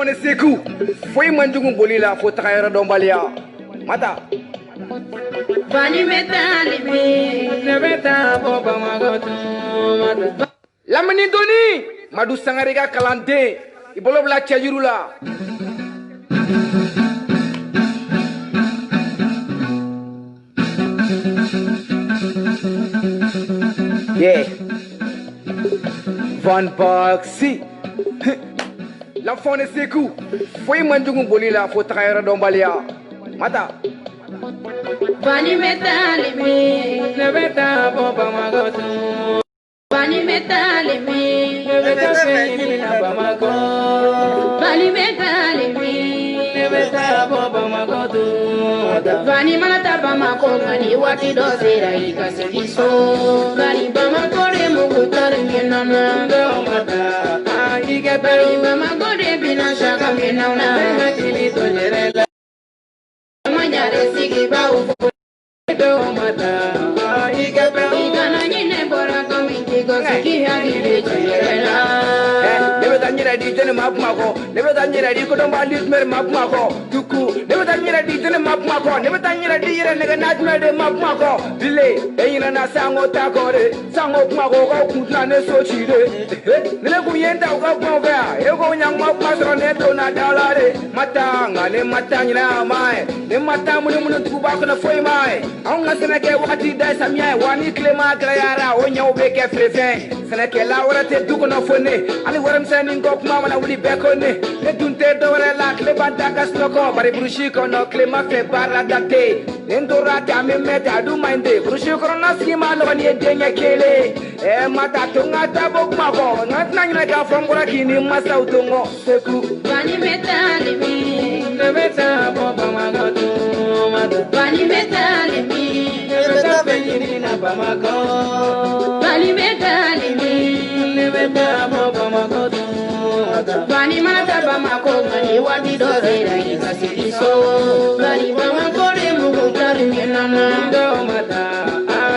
On est secours. Faut y manger un boli là, faut travailler dans Balia. Mata. Vani metali me, nebeta boba magotu mata. La menindoni, madu sangarega kalante, ibolo bla chajurula. Yeah. Van Baxi. L'enfant est secours. Faut y manger un boli là, faut travailler dans Balia. Mata. Vani metali me, nebeta boba magotu. Vani metali me, nebeta boba magotu. Vani metali me, nebeta boba magotu. Vani malata bama ko mani wati dozera ikasigiso. Vani bama kore mukutari minana ndo mata. Ike bari bama kore bina shaka minana. Matili tojerela. Manyare sigi ba ufu do mata. Ike bari ikana nyine bora komiti go siki hagi tojerela. Never done yet, I didn't map Mako. Never done yet, I couldn't buy this mere map Mako. Tuku. Never done yet, I didn't map Mako. Never done yet, I didn't make a national map Mako. Delay. Ain't a sango takore. Sango Mako, Kutane so cheated. Neleguyenda go over. You go young map master on it on a dollar. Matanga, ne Matanga, my. Ne Matamu to back on a foy my. I'm not gonna get what he does. I'm here. One Klema Gayara when you wake up for Seneke Laura te Dukono Fone. Ali what I'm sending up mama na uli bekone. Le dunte dore la kleba dagas loko. Bari brushiko no klema fe baradate. Endora kame meta do minde. Brushiko na skima no ni denya kele. Mata tunga tabo mako. Not nanya ka from Burakini masa utongo. Seku. Vani metali me, Nebeta boba magoto. Vani metali me, Nebeta benini na bamako. Vani metali me, Nebeta boba magoto. Vani malata bama ko mani wati dozera ikasigiso. Vani bama kore mukutari minana ndo mata.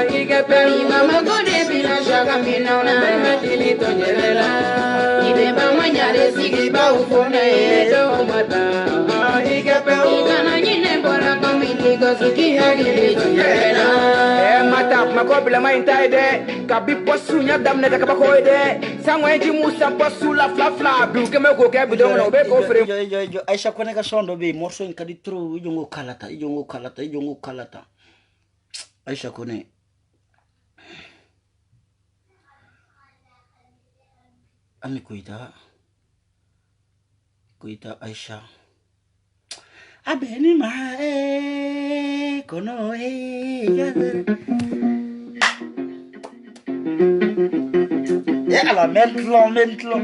Ike bari bama kore bina shaka minana. Matili tojerela. Ibe bama nyare sigi ba ufone do mata. Ike bari ikana nyine bora komiti go siki hagi tojerela. Mata makobila maintaide. Kabi posu nyadam ne kabakoide. Sangwe ji musa posu la fla fla. Buke me ko ke bidon no be ko fere. Jo Aisha kone ka sondo be morso en kadi tro ijongo kalata. Aisha kone. Ami kuita Aisha. Abeni ma kono ala mentlo.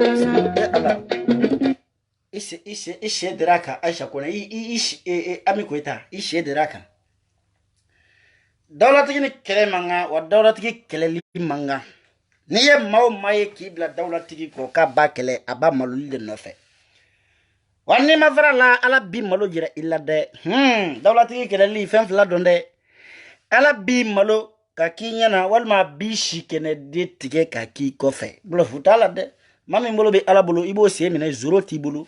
Allah ishe diraka Aisha kona ami koita ishe diraka dawlatigi kele manga wa dawlatigi kele li manga niye maw maye kibla dawlatigi ko ka ba kele aba maluli de nofe wani ma fara la ala bi malo jira illa de dawlatigi kele li fen fla donde ala bi malo ka kinyana walma bi shikene de tige ka ki kofe blo futala de mami mbolo be ala bolo ibo se mena zoro ti bolo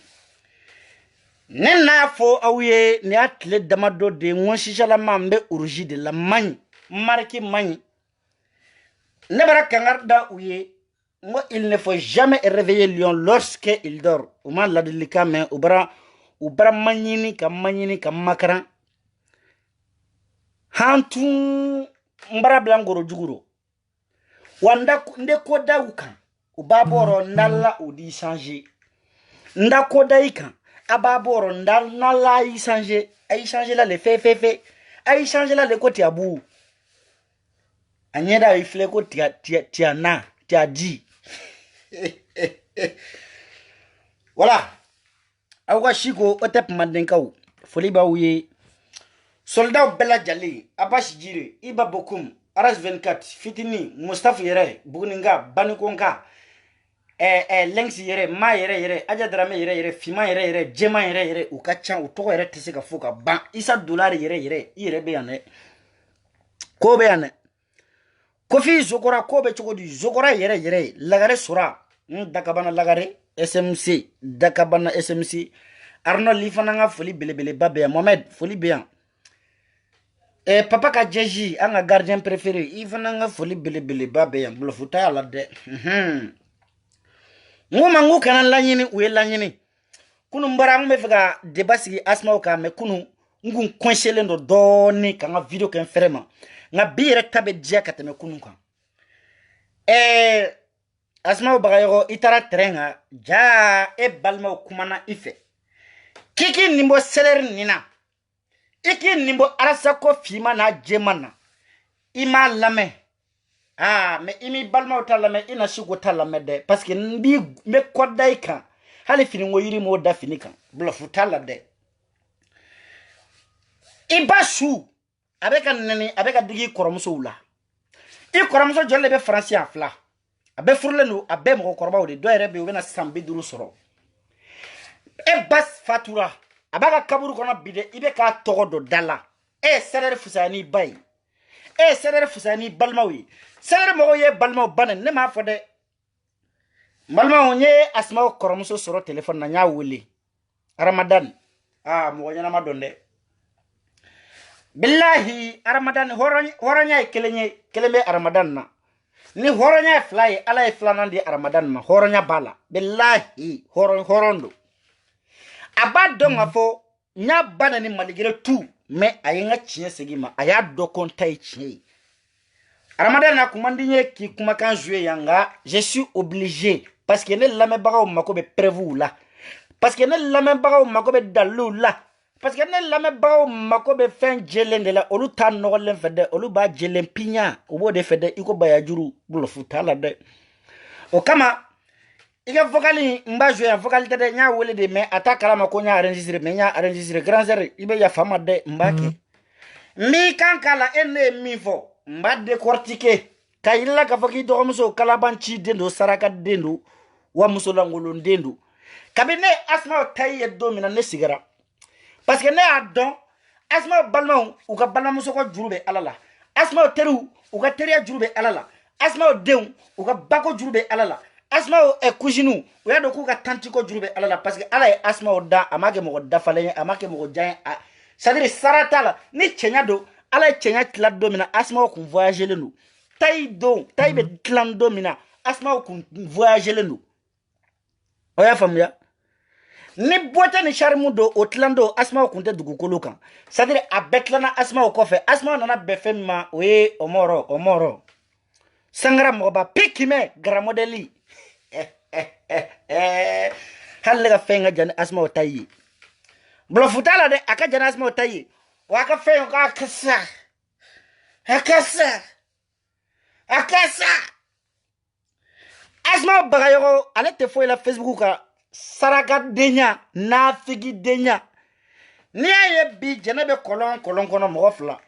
nena fo awye ni atle damado de won shishala mambe uruji de la magne marki magne ne bara kangarda ouye moi il ne faut jamais réveiller lion lorsque il dort ou mal la delika mais ubra magnini kam makran hantu mbara blangoro juguro wanda nde ko dawukan ubaboro ndalla udi changer ndako daikan ababoro ndal nalla ay changer la le fait ay changer la le côté abou anyeda ifle ko tia na tia di voilà awa shiko otep mandenkaw foli ba wuye soldat bela jali abash jire iba bokum aras 24 fitini mustafa yere buninga banikonka lengs yere ma yere aja drame yere fima yere jema yere ukacha utoko yere tisika fuka ban isa dollar yere be yane ko be yane kofi zokora ko be choko di zokora yere lagare sura dakabana lagare SMC dakabana SMC Arnold lifananga foli belebele babe Mohamed foli bien papa ka jeji anga gardien préféré ifananga foli belebele babe blo futa la de ngoma ngu kana lanyini uye lanyini kunu mbara ngume fika debasigi asma ka me kunu ngu konshele ndo doni kanga video ken frema nga bire tabe dia kateme kunu kan asma bagayo itara trenga ja balma kumana ife kiki nimbo seler nina iki nimbo arasa ko fima na jemana ima lame mais imi balma utalame ina shugo talame de parce que mbi me kodai kan hali fini ngoyiri mo da fini kan blo futala de ibashu abeka nani abeka digi koromso ula I koromso jolle be français en fla abe furle no abe mo korba o de do ere be o na sambe duru soro e bas fatura abaka kaburu kono bide ibe ka togodo dala serere fusani bay serere fusani balmawi serere mo ye balmaw banen ne ma fode balmaw nye asma koromso soro telephone na nya wuli ramadan mo nyana madonde billahi ramadan horonya keleme ramadan na ni horonya fly ala flana di ramadan ma horonya bala billahi horondo abadon afo nya bana ni maligire tu me ayinga chie segima aya do kontai chie ramadan na kumandinye ki kuma kan jouer yanga je suis obligé parce que ne lame baga makobe prévu là parce que ne lame baga makobe dalu là parce que ne lame baga makobe fin jelende la olu tan no len fede olu ba jelen pinya obo de fede iko bayajuru bulo futala de o kama ika vocali mba jouer vocali de nya wele de mais atakala makonya enregistrer mais nya enregistrer grand sœur ibe ya fama de mbake mi kankala ene mi fo mba décortiquer kayilla ka foki do muso kalabanchi dendo saraka dendo wa muso langolo dendo kabine asma taye domina ne sigara parce que ne adon asma balma u ka balma muso ko jurube alala asma teru u ka teria jurube alala asma deun u ka bako jurube alala asma kujinu u ya do ku ka tanti ko jurube alala parce que ala asma da amake mo dafale amake mo jan c'est-à-dire saratala ni chenya do ala chenya tla domina asma ko voyager le nous tay be tlan domina asma ko voyager le nous oya famia ni bote ni charmudo o tlando asma ko nte dugu kolokan c'est-à-dire abetlana asma ko fe asma nana befema we omoro sangara mo ba pikime gramodeli halle ga fenga jan asma tayi blo futala de aka jan asma tayi waka fenga ka akasa Asma Bagayogo, allez te foyer la Facebook, Saraka Denya, Nafigi Denya. Niaye bi jenebe kolon kono mofla.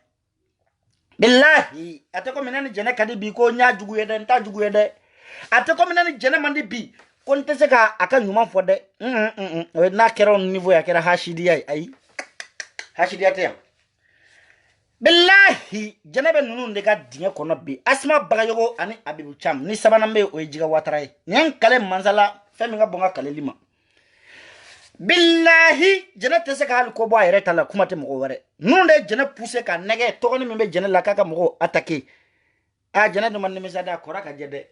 Billahi, ateko minani jene kadi bi ko nya jugu yede nta jugu yede. Ateko minani jene mandi bi ko ntese ka aka nyuma fode. Na kero niveau ya kera hashidi ai. Hashidi ate. Billahi, jenebe nunu ndega dinye kono bi. Asma Bagayogo ani Abibu Cham ni sabana me o ejiga watarai. Nyen kale manzala feminga bonga kale lima. Billahi jene tese ka hal ko bo ayre tala kuma te mo wore nunde jene pousser ka nege to ni membe jene la kaka mo attaquer a jene do man ni misada kora ka jede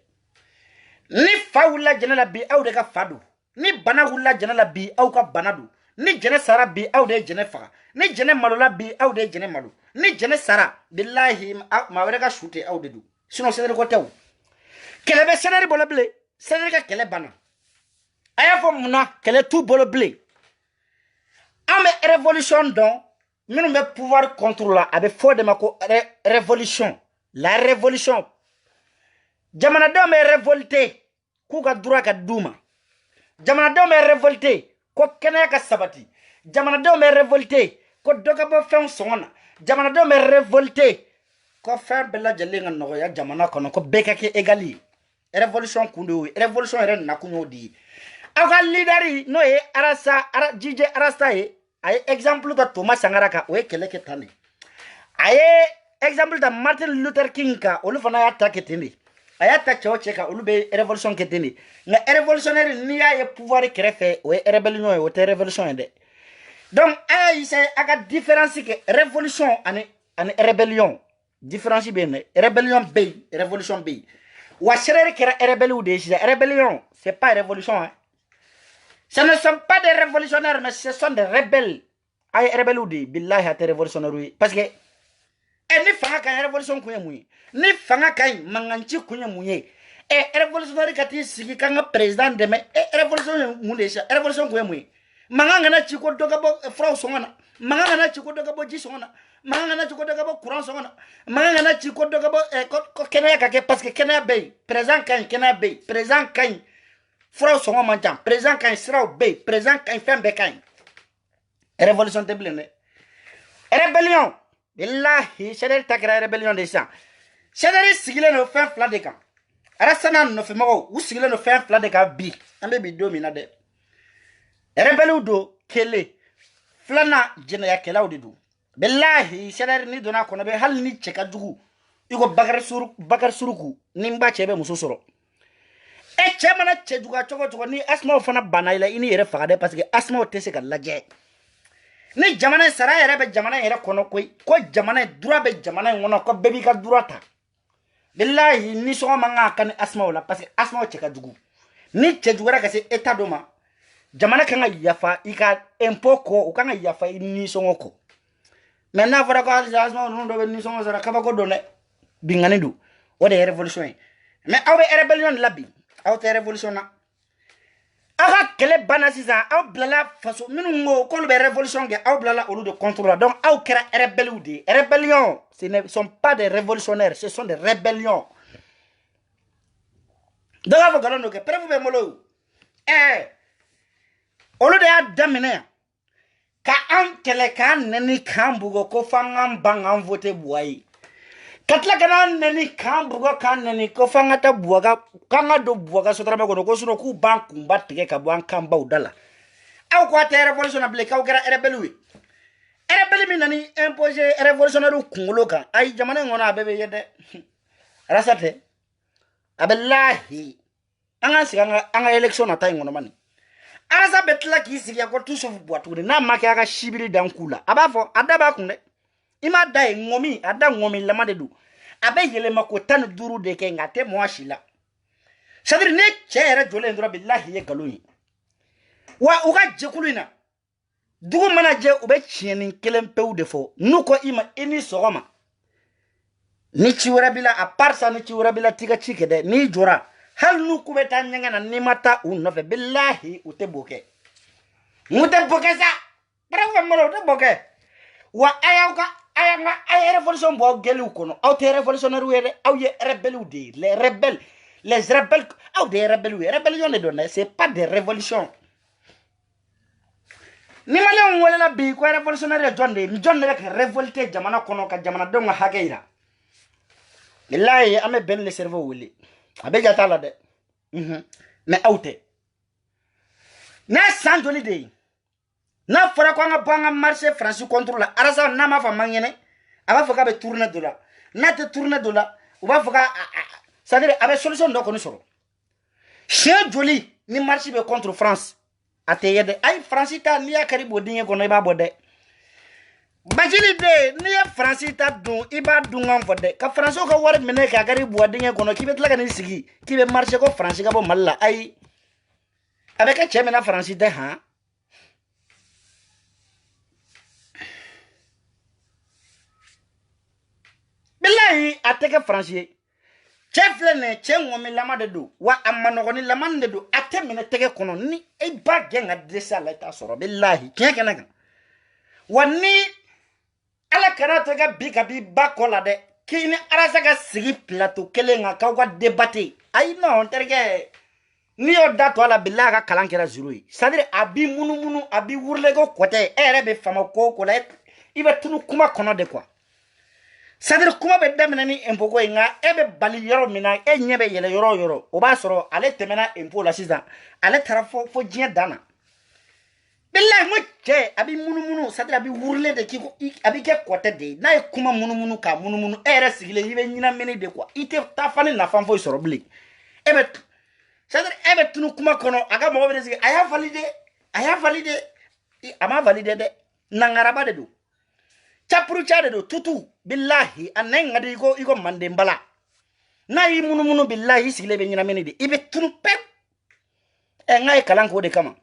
ni fawla jene la bi aw de ka fadu ni bana wula jene la bi aw ka banadu ni jene sara bi aw de jene fa ni jene malola bi aw de jene malu ni jene sara billahi ma wore ka shooter aw de du sinon c'est ko tew kelebe seneri bolable seneri ka kele bana aya fo muna kele tout bolo blé ame révolution donc nous me pouvoir contrôler avec fort de ma révolution la révolution jamana do me révolté ku ka droit ka duma jamana do me révolté ko kene ka sabati jamana do me révolté ko doga bo fen sona jamana do me révolté ko fer bella jelinga no ya jamana kono ko beka ke égali révolution kundu révolution ren na kunyo di aga leaderi no e arasa ara jije arasta e ay exemple da Thomas Sankara ka o kele ke tane ay exemple da Martin Luther King ka olu fana ya taketini aya ta choche ka olu be révolution ketini na révolutionnaire ni ya e pouvoir créer o rébellion o te révolution de donc ay c'est aga différence que révolution ani rébellion différence bien rébellion B révolution B wa chere que rébellion de rébellion c'est pas révolution hein. Ce ne sont pas des révolutionnaires, mais ce sont des rebelles. Aïe, rebelles ou des billahi à des révolutionnaires, oui. Parce que, ni fanga kay révolution kouye mouye. Ni fanga kay manganchi kouye mouye. Et révolutionnaire kati sigi kanga président deme. Et révolution mouye. Révolution kouye mouye. Mangana chiko dogabo frau songana. Mangana chiko dogabo ji songana. Mangana chiko dogabo courant songana. Mangana chiko dogabo kenaya kake parce que kenaya bay. Président kay kenaya bay. Président kay. Frau songo manjam présent quand sera B présent quand fait bécain révolution te blende rébellion billahi c'est ta rébellion de ça c'est sigile no fin plan de camp arasana no fe mo ou sigile no fin plan de camp bi ambe bi domina de rébellion do kele flana jena ya kela odidu billahi c'est ni dona kono be hal ni cheka jugu iko bakar suruku nimba chebe musosoro e chemana chejuga chogo ni asma fana banaila ini yere fagade parce que asma tese ka laje ni jamana sara yere be jamana yere kono ko jamana dura be jamana ngono ko bebi ka durata billahi ni so manga kan asma wala parce que asma cheka jugu ni chejuga ka se état doma jamana kanga yafa ika empoko ukanga yafa ni so ngoko maintenant fara ko asma no do be ni so sara kaba ko dole bingane du wode révolution mais awbe rébellion labi aw te révolution na aga kele banasiza aw blala faso minu ngo ko be révolution ge aw blala au lieu de contrôler donc aw kera rebelle ou des rébellions ce ne sont pas des révolutionnaires ce sont des rébellions donc avo galono ke preuve be molo au lieu de adamene ka an kele kan neni kambugo ko fangam bangam voter boy katla kana neni kambugo kan neni ko fangata buaga kanga do buaga sotrama ko suno ku banku mbatike ka buan kamba udala aw ko te révolution able ka gara rebelui rebeli mi nani imposer révolutionnaire kungulo kan ay jamana ngona bebe yede rasate abellahi anga siganga anga election na tay ngono mani arasa betla ki sigia ko tout sauf boitou na maka ga shibiri dankula abafo adaba kunde ima dai ngomi ada ngomi lamade du abe yele mako tan duru de ke ngate mo ashila sadri ne chere jole ndura billahi ye galuni wa uga jekulina dugu mana je ube chienin kelen peu defo nuko ima ini sogoma ni chiwara bila aparsa ni chiwara bila tiga chike de ni jora hal nuku beta nyanga na nimata unofe billahi uteboke muteboke sa bravo molo uteboke wa ayauka ayanga ay révolution bo gelu kono aw te révolutionnaire wede aw ye rebelle ou de les rebelles Les rebelles, des rebelles, oui, rébellion les données, c'est pas des révolutions. Ni malé on wala la bi ko révolutionnaire jonde rek révolter jamana kono ka jamana do nga hageira. Billahi ame ben le cerveau wuli. Abe jata la de. Mais outé. Na san joli de. Na fora ko nga banga marché France contre la arasa na ma fa mangene. Aba foka be tourner de là. Na te tourner de là. Ou ba foka ça dire avec solution do ko ni soro. Chien joli ni marché be contre France. Ateyede ay Francita ni ya karibo dinye kono iba bode. Bajili de ni ya Francita dun iba dungan fode. Ka Franco ka war mene ka karibo dinye kono kibe tlaga ni sigi. Kibe marché ko Francika bo malla ay. Avec a chemena Francita ha. Billahi ateke Francier. Chefle ne chengomi lama de do wa amanogoni lama de do atemene tege kono ni e ba genga desa la ta soro billahi kekena kan wani ala kana tega biga bi bakola de kini arasa ga sigi plateau kelenga ka wa débattre ay non terge ni o dato ala billahi ka kalankera zurui c'est-à-dire abi munu abi wurle go kote ere be fama ko la ibe tunu kuma kono de quoi. C'est-à-dire comment be demena ni impo ko nga ebe bali yoro mina e nyebe yele yoro o ba soro ale temena impo la sisa ale tarafo fo jien dana billahi mo che abi munu c'est-à-dire abi wurle de kiko abi ke kote de na e kuma munu ka munu ere sigile yibe nyina meni de quoi ite ta fani na fan fo soro bli ebe c'est-à-dire ebe tunu kuma kono aga mo be de aya validé ama validé de nangaraba de do chapuru chade do tutu billahi anen ngadi iko mande mbala na yi munu billahi sigile be nyina meni de ibe tunu pep e ngai kalanko de kama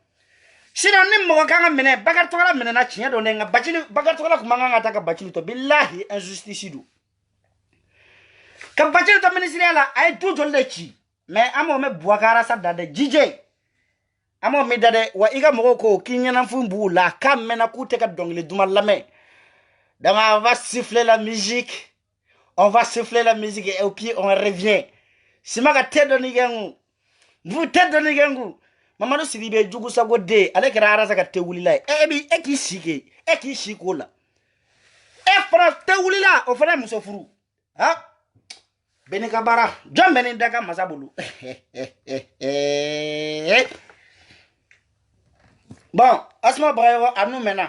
sino nim mo kanga mene bagar tola mene na chinya do nga bachili bagar tola kumanga ngata ka bachili to billahi injustice du ka bachili to ministre ala ay du jolle chi mais amo me buakara sa dade jije amo me dade wa iga mo ko kinyana fumbu la kam mena kute ka dongle dumal lame. Donc on va siffler la musique. On va siffler la musique et au pied on revient. Si ma tête de nigangu. Vous tête de nigangu. Maman si libe jugu sa gode. Ale kera ara sa ka te wulila. E ki shike. E ki shiko la. E fra te wulila. O fana muso furu. Ha? Beni kabara. Jom beni daga masabulu. Bon, asma brayo anu mena.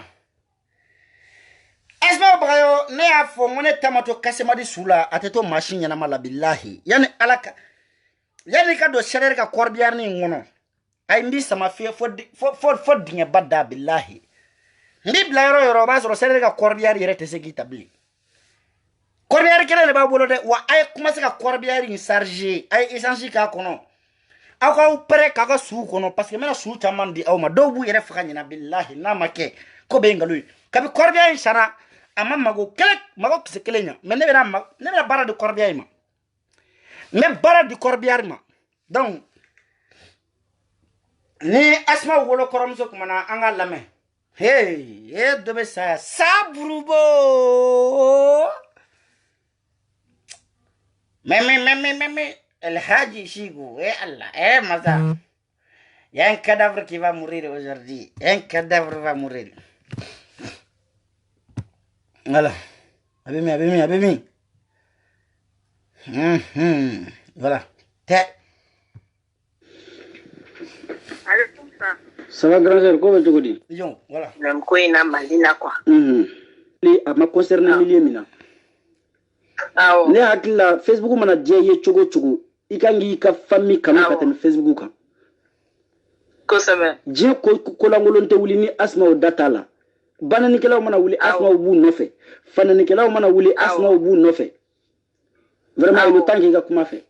Esma brayo ne a fo ngone tamato kasema di sula ateto machine yana mala billahi yani alaka yani ka do shere ka korbiar ni ngono ay mbi sama fe fo dinga badda billahi ndi blayro yoro ba so shere ka korbiar yere te segi tabli korbiar kele le ba bolo de wa ay kuma se ka korbiar ni charger ay essence ka kono aka upre ka su kono parce que mena su chamandi aw ma do bu yere fakanya na billahi na make ko be ngaluy kabi korbiar sana ama mago kelek mago kise kelenya mais ne bena bara de corbière ma mais bara de corbière ma donc ni asma wolo koromso kumana anga lame hey dobe sa sabrubo mais el haji shigo Allah maza y a un cadavre qui va mourir aujourd'hui un cadavre va mourir. Voilà. Abimi. Voilà. Ça va, grand sœur, comment tu dis? Voilà. Même quoi, il n'a malina quoi. À ma concerne milieu mina. Ne hakila Facebook mana je chogo. Ikangi ka famille kanu katen Facebook ka. Ko sabe. Je ko langolonte wuli ni asma o data la. Bananikelaw mana wuli asma bu nofe fananikelaw mana wuli asma bu nofe vraiment le temps qu'il a kuma fait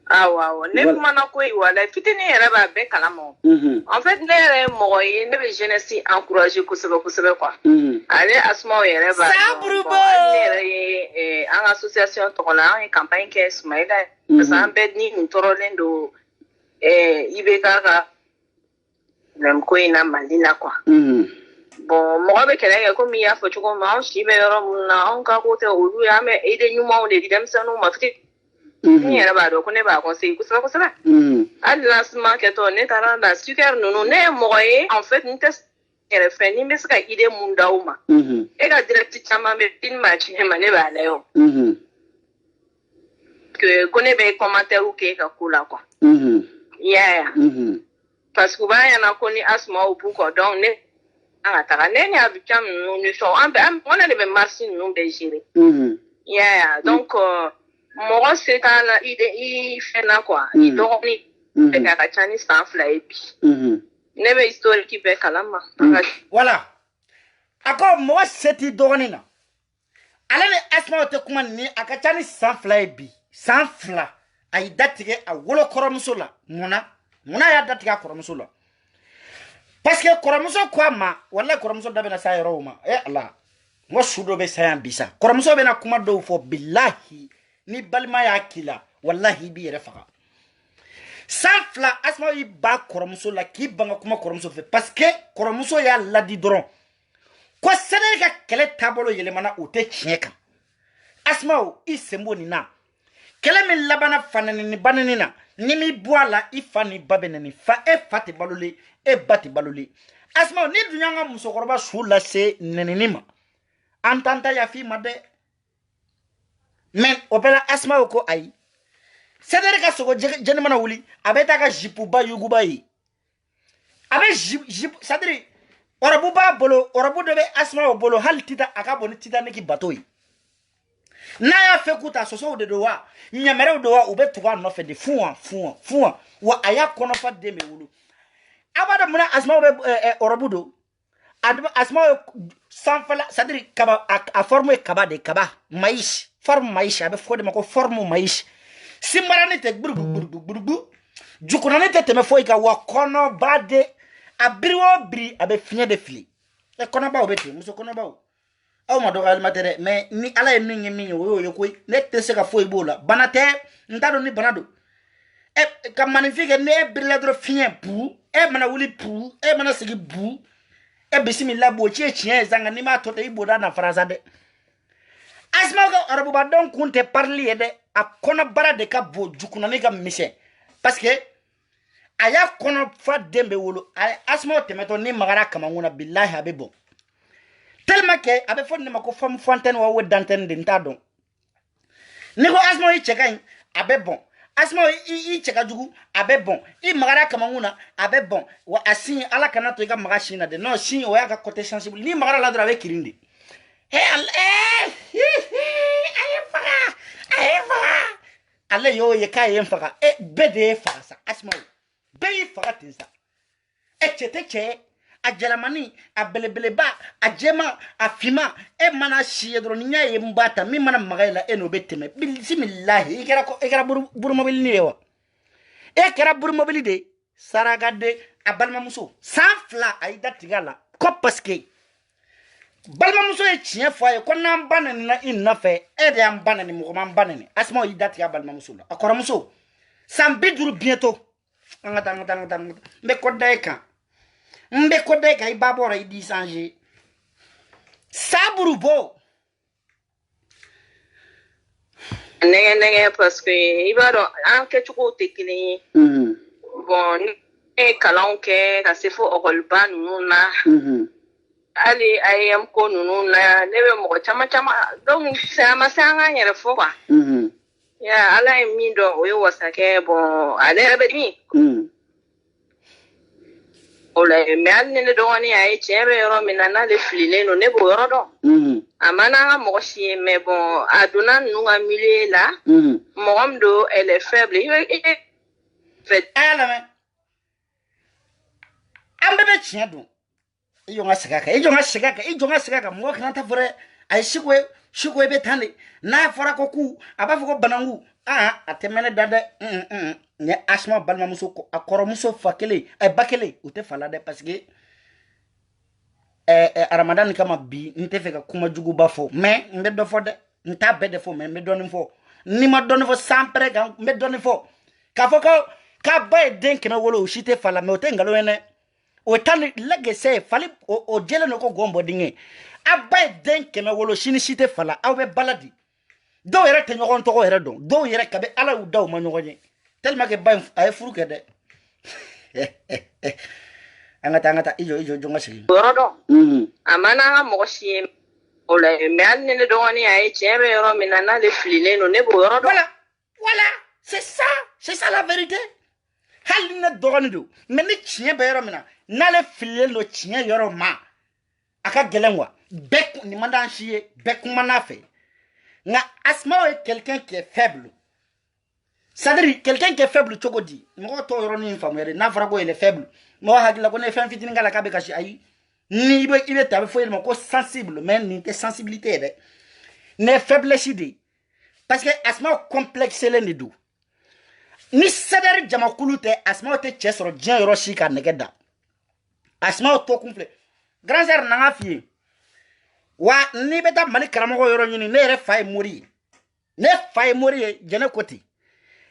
ne kuma na ko wala fitini yere ba be kalamo en fait ne yere mo yi ne be jeunesse encourager ko sebe quoi ale asma yere ba ne yere en association to la en campagne que Smaïda ça embed ni ntorolendo ibeka ka même ko ina malina quoi bon moi be kele ko mi ya fo chuko ma shi be yoro na on ka ko te olu ya me ede nyuma o de dem sanu ma fiti ni yɛrɛ b'a dɔn ko ne b'a conseiller kosɛbɛ kosɛbɛ hali lancement kɛtɔ ne taara la sucre ninnu ne ye mɔgɔ ye en fait n tɛ yɛrɛ fɛ ni n bɛ se ka idée mun d'aw ma e ka direct caman bɛ film ma ci ne ma ne b'a lajɛ o que ko ne bɛ commentaire kɛ ka ko la quoi yeah parce que u b'a ɲɛna ko ni Asma b'u kɔ donc ne an ka taga ne ni Abidjan ninnu ni fɛnw an ne de bɛ marche ninnu bɛɛ gérer yeah donc mɔgɔ se t'a la i fɛn na quoi i dɔgɔnin bɛ ka ca ni san 2 ye bi ne bɛ historique bɛɛ kalama voilà a ko mɔgɔ se t'i dɔgɔnin na ale ni Asma tɛ kuma ni a ka ca ni san 2 ye bi san 2 a y'i datigɛ a wolo kɔrɔmuso la munna y'a datigɛ a kɔrɔmuso la parce que kɔrɔmuso ko a ma wallahi kɔrɔmuso da bɛna sa yɔrɔ ma ala n ko su dɔ bɛ sa yan bi sa kɔrɔmuso bɛna kuma dɔw fɔ bilahi ni balima y'a k'i la wallahi i b'i yɛrɛ faga san 2 Asma y'i ba kɔrɔmuso la k'i ban ka kuma kɔrɔmuso fɛ parce que kɔrɔmuso y'a ladi dɔrɔn ko sɛnɛ ka kɛlɛ taabolo yɛlɛmana o tɛ tiɲɛ kan Asma i sen b'o nin na kɛlɛ min labana fanani ni banani na ni mi bɔ a la i fa ni ba bɛ nɛni fa e fa tɛ balole e ba tɛ balole Asma ni dun y'an ka musokɔrɔba su lase nɛnini ma an t'an ta yafi ma dɛ mais o bɛɛ la Asma ko ayi Cédric ka sogo jɛni mana wuli a bɛ taa ka jipuba yuguba ye a bɛ jipu Cédric ɔrɔbu b'a bolo ɔrɔbu dɔ bɛ Asma bolo hali tita a ka bon ni Titanic bateau ye n'a y'a fɛ k'u ta sosow de don wa ɲɛmɛrɛw don wa u bɛ tugu a nɔfɛ de fuwa wa a y'a kɔnɔfa den bɛ wolo a b'a dɔn mun na Asma bɛ ɔrɔbu don Asma sanfɛla c'est-à-dire kaba a forme ye kaba de kaba maïs forme maïs a bɛ fɔ de ma ko forme maïs simbarani tɛ gburugu jukunani tɛ tɛmɛ foyi kan wa kɔnɔba de a biri o biri a bɛ fiɲɛ de fili kɔnɔbaw bɛ ten muso kɔnɔbaw aw ma dɔgɔyalima tɛ dɛ mais ni ala ye min ye min ye o y'o ye koyi ne tɛ se ka foyi b'o la bana tɛ n t'a dɔn ni bana don ka manifin kɛ ne e birila dɔrɔn fiɲɛ bu e mana wuli bu e mana sigi bu e bisimila b'o ci ye tiɲɛ ye zanga n'i m'a to ten i b'o da na faransa dɛ Asma ka arabubadenw kun tɛ parili ye dɛ a kɔnɔbara de ka bon jukunani ka misɛn parce que a y'a kɔnɔ fa den bɛ wolo Asma tɛmɛtɔ ni magara kamankun na bilahi a bɛ bɔn tellement que a bɛ fɔ ne ma ko femme fontaine wa dantenne de n t'a dɔn ni ko Asma i cɛ ka ɲi a bɛ bɔn Asma i cɛ ka jugu a bɛ bɔn i magara kamankun na a bɛ bɔn wa a sin ala kana to i ka maga sin na dɛ non sin o y'a ka côté sensible ni magara la dɔrɔn a bɛ kirin de a ye faga ale y'o ye k'a ye n faga bɛɛ de ye faga sa Asma bɛɛ y'i faga ten sa cɛ tɛ cɛ a jalamanin a belebeleba a jɛma a finma mana si ye dɔrɔn ni y'a ye n b'a ta min mana maga i la n'o bɛ tɛmɛ bisimilahi i kɛra burumobili de ye wa e kɛra burumobili de sarakaden a balimamuso san 2 a y'i da tigɛ a la ko parce que balimamuso ye tiɲɛ fɔ a ye ko n'an ba nɛnina i nɔfɛ e de y'an ba nɛni mɔgɔ m'an ba nɛni Asma y'i da tigɛ a balimamuso la a kɔrɔmuso san 50 bientôt an ka taa n bɛ kɔ da e kan n bɛ kɔ da e kan i ba bɔra i di changer saburu bɔ nɛgɛ parce que i b'a dɔn an kɛcogow tɛ kelen ye bon ne ye kalanw kɛ ka se fo ɔkɔliba ninnu na hali IM ko ninnu na ne bɛ mɔgɔ caman donc a ma se an k'an yɛrɛ fɔ quoi ya ala ye min dɔn o ye wasakɛ bon ale yɛrɛ bɛ min o la mais hali ni ne dɔgɔnin a ye tiɲɛ bɛ yɔrɔ min na n'ale fililen don ne b'o yɔrɔ dɔn a ma n'an ka mɔgɔ si ye mais bon a donna ninnu ka milieu la mɔgɔ min don elle est faible i bɛ fait a y'a lamɛn an bɛɛ bɛ tiɲɛ dɔn i jɔ n ka segin a kan mɔgɔ kana ta fɔ dɛ a ye siko ye bɛ tan de n'a fɔra ko ku a b'a fɔ ko bananku a tɛ mɛn ne da dɛ n ye Asma balimamuso a kɔrɔmuso fa kelen ba kelen o tɛ fa la dɛ parce que Ramadan kama bi n tɛ fɛ ka kuma juguba fɔ mais n bɛ dɔ fɔ dɛ n t'a bɛɛ de fɔ mais n bɛ dɔɔnin fɔ ni ma dɔɔnin fɔ san pɛrɛ kan n bɛ dɔɔnin fɔ k'a fɔ k'a ba ye den 100 wolo o si tɛ fa la mais o tɛ nkalon ye dɛ o tan ni lɛgɛsɛ fali o jɛlen do ko gɔn bɔ dingɛ a ba ye den 100 wolo sini si tɛ fa la aw bɛ bala di do yɛrɛ tɛ ɲɔgɔn tɔgɔ yɛrɛ dɔn do yɛrɛ kabe ala y'u da u ma ɲɔgɔn ye tellement que ba a ye furu kɛ dɛ an ka taa ijo jɔn ka segin yɔrɔ dɔn a ma n'an ka mɔgɔ si ye o la mais hali ni ne dɔgɔnin a ye tiɲɛ bɛ yɔrɔ min na n'ale fililen don ne b'o yɔrɔ dɔn voilà c'est ça la vérité hali ni ne dɔgɔnin don mais ni tiɲɛ bɛ yɔrɔ min na n'ale fililen don tiɲɛ yɔrɔ ma a ka gɛlɛn quoi bɛɛ nin man d'an si ye bɛɛ kuma n'a fɛ nka Asmao est quelqu'un qui est faible c'est-à-dire quelqu'un qui est faible cogo di mɔgɔ tɔw yɔrɔnin faamuya de n'a fɔra ko il est faible mɔgɔ hakilila ko ne ye fɛn fitinin k'a la k'a bɛ kasi ayi ni i bɛ ta a bɛ fɔ yɛlɛma ko sensible mais nin tɛ sensibilité ye dɛ nin ye faiblesse de ye parce que Asmao complexelen de don ni sɛdɛri jamakulu tɛ Asmao tɛ cɛ sɔrɔ diɲɛ yɔrɔ si ka nɛgɛ da Asmao to kun filɛ grand sœur na n ka f'i ye wa n'i bɛ taa Mali karamɔgɔ yɔrɔ ɲini ne yɛrɛ fa ye mori ye ne fa ye mori ye jɛnɛ ko ten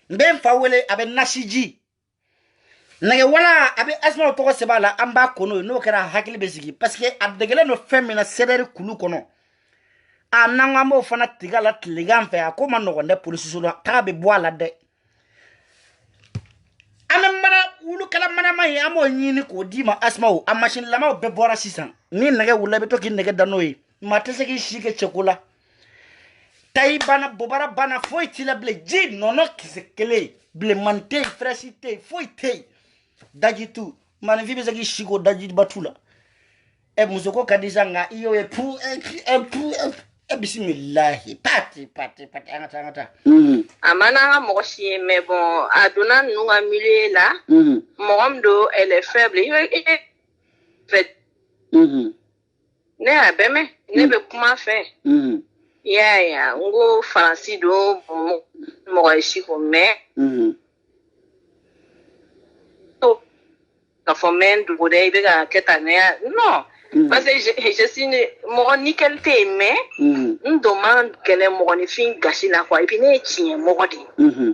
n bɛ n fa wele a bɛ nasiji nɛgɛ wala a bɛ Asmao tɔgɔ sɛbɛn a la an b'a ko n'o ye n'o kɛra hakili bɛ sigi parce que a degelen don fɛn min na sɛdɛri kulu kɔnɔ a n'an ko an b'o fana tigɛ a la tilegan fɛ a ko ma nɔgɔn dɛ polisiso la taga bɛ bɔ a la dɛ an bɛ mana wulukɛla manama ye an b'o ɲini k'o d'i ma Asmao a masinilamaw bɛɛ bɔra sisan ni nɛgɛ wulila i bɛ to k'i nɛgɛ da n'o ye maa tɛ se k'i si kɛ cɛko la tayi bana bobara bana foyi t'i la bilen ji nɔnɔ kisɛ kelen bilenmani tɛ yen fɛrɛsi tɛ yen foyi tɛ yen daji tu maninfin bɛ se k'i si k'o dajiba tu la muso ko ka di sa nka i y'o ye pu bisimilahi pati an ka taa a ma n'an ka mɔgɔ si ye mais bon a donna ninnu ka milieu la mɔgɔ min don elle est faible ne y'a bɛɛ mɛn ne bɛ kuma fɛ y'a ye n ko faransi don mɔgɔ si ko mais k'a fɔ mɛ dogo dɛ i bɛ ka kɛ tan ne non parce que je suis mɔgɔ nickel tɛ yen mais n don man kɛlɛ mɔgɔninfin gasi la quoi et puis ne ye tiɲɛ mɔgɔ de ye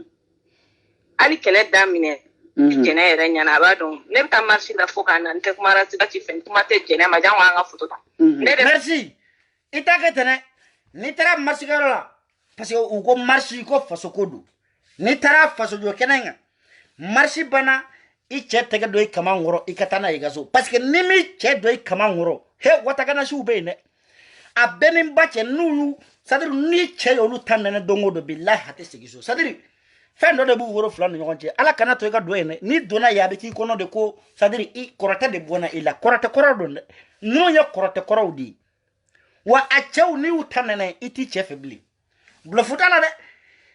hali kɛlɛ daminɛ jɛnɛ yɛrɛ ɲɛna a b'a dɔn ne bɛ taa marché la fo ka na n tɛ kuma rasibati fɛ kuma tɛ jɛnɛ ma jango an ka photo ta merci i t'a kɛ ten dɛ n'i taara marché kɛyɔrɔ la parce que u ko marché ko faso ko don n'i taara faso jɔ kɛnɛ kan marché banna i cɛ tɛgɛ dɔ i kama nkɔrɔ i ka taa n'a ye i ka so parce que ni mi cɛ dɔ i kama nkɔrɔ he watakanasiw bɛ yen dɛ a bɛɛ ni ba cɛ n'u y'u c'est à dire ni cɛ y'olu ta nɛnɛ don o don bilahi a tɛ segin so c'est à dire fɛn dɔ de b'u woro fila ni ɲɔgɔn cɛ ala kana to i ka don yen dɛ n'i donna yen a bɛ k'i kɔnɔ de ko c'est à dire i kɔrɔtɛ de bɔnna i la kɔrɔtɛ kɔrɔ don dɛ ninnu ye kɔrɔtɛ kɔrɔw de ye wa a cɛw n'i y'u ta nɛnɛ i t'i cɛ fɛ bilen bluff t'a la dɛ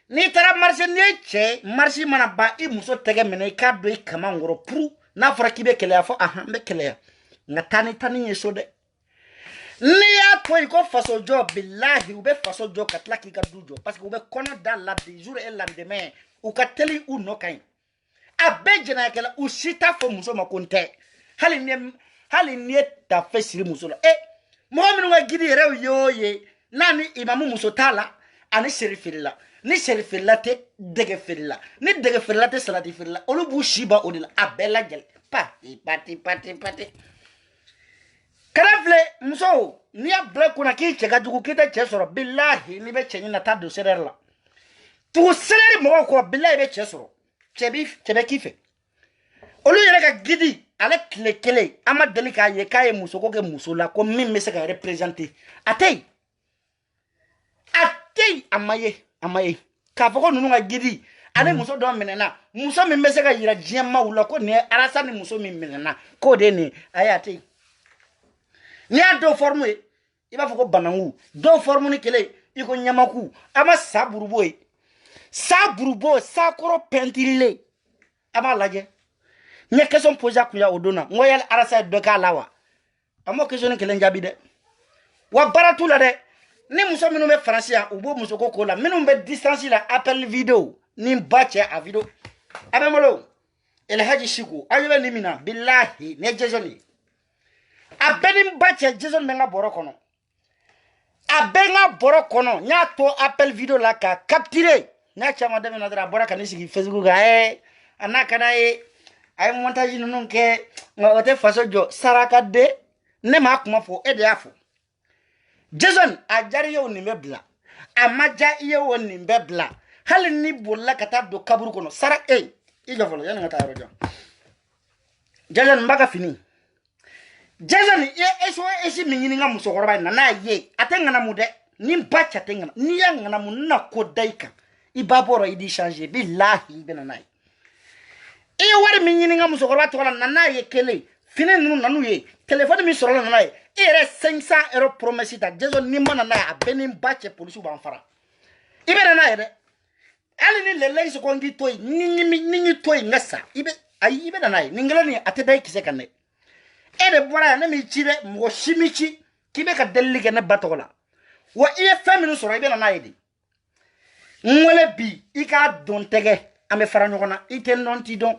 n'i taara marché n'i ye cɛ marché mana ban i muso tɛgɛ minɛ i k'a don i kama nkɔrɔ puru n'a fɔra k'i bɛ kɛlɛya fɔ n bɛ kɛlɛya nka taa ni ye so dɛ n'i y'a to yen ko faso jɔ bilahi u bɛ faso jɔ ka tila k'i ka du jɔ parce que u bɛ kɔnɔ da la de jour et lendemain u ka teli u nɔ ka ɲi a bɛɛ jɛnɛyakɛla u si t'a fɔ muso ma ko n tɛ hali ni ye tafe siri muso la mɔgɔ minnu ka gidi yɛrɛ y'o ye n'a ni imamu muso t'a la ani seri feere la ni seri feerela tɛ dɛgɛ feerela ni dɛgɛ feerela tɛ salati feerela olu b'u si ban o de la a bɛɛ lajɛlen pati kana filɛ muso n'i y'a bila kunna k'i cɛ ka jugu k'i tɛ cɛ sɔrɔ bilahi n'i bɛ cɛ ɲini na taa don sɛrɛri la tugu sɛrɛri mɔgɔw kɔ bilahi i bɛ cɛ sɔrɔ cɛ bɛ k'i fɛ olu yɛrɛ ka gidi ale tile kelen an ma deli k'a ye k'a ye muso ko kɛ muso la ko min bɛ se ka représenter a tɛ yen a ma ye k'a fɔ ko ninnu ka gidi ale muso dɔ minɛna muso min bɛ se ka yira diɲɛ maaw la ko nin ye arasa ni muso min minɛna k'o de ye nin ayi a tɛ yen n'i y'a dɔw forme ye i b'a fɔ ko bananku dɔw forme ni kelen i ko ɲamaku a ma sa burubo ye sa burubo sakɔrɔ pɛntirilen a b'a lajɛ n ye question posé a kun ya o don na n ko yali arasa ye dɔ k'a la wa a m'o question ni kelen jaabi dɛ wa baara t'u la dɛ ni muso minnu bɛ faransi yan u b'o muso ko la minnu bɛ distance la appel vidéo ni ba cɛ a vidéo a bɛ n bolo Elhaji Siku a bɛ nin min na bilahi ne Jason ye a bɛɛ ni ba cɛ Jason bɛ n ka bɔrɔ kɔnɔ a bɛ n ka bɔrɔ kɔnɔ n y'a to appel vidéo la ka capturer n y'a caman dɛmɛ dɔrɔn a bɔra ka ne sigi Facebook kan a n'a ka d'a ye a ye montage ninnu kɛ nka o tɛ faso jɔ saraka de ne m'a kuma fɔ e de y'a fɔ Jason a jariyew nin bɛ bila amaja iye woni mbebla hali ni bolla kata do kaburu kono sara ijo folo yana ngata rojo jajan mbaga fini jajan esi minyini nga musokoroba na ye atenga na mude ni mbacha tenga ni yanga na munna kodaika ibaboro idi changer billahi benanai wari minyini nga musokoroba to na ye kele fini nunu nanu ye téléphone mi soro na ye ere 500 € promesse ta jajan ni mana na abeni mbache police ba mfara ibena na ye de ali ni lele so kongi toy ni toy ngasa ibe na nai ningala ni atedai kise kanne ede bora na mi chire mo shimichi kibe ka delige na batola wa iye feminu so ibe na nai di ngole bi ika don tege ame fara nyona ite non ti don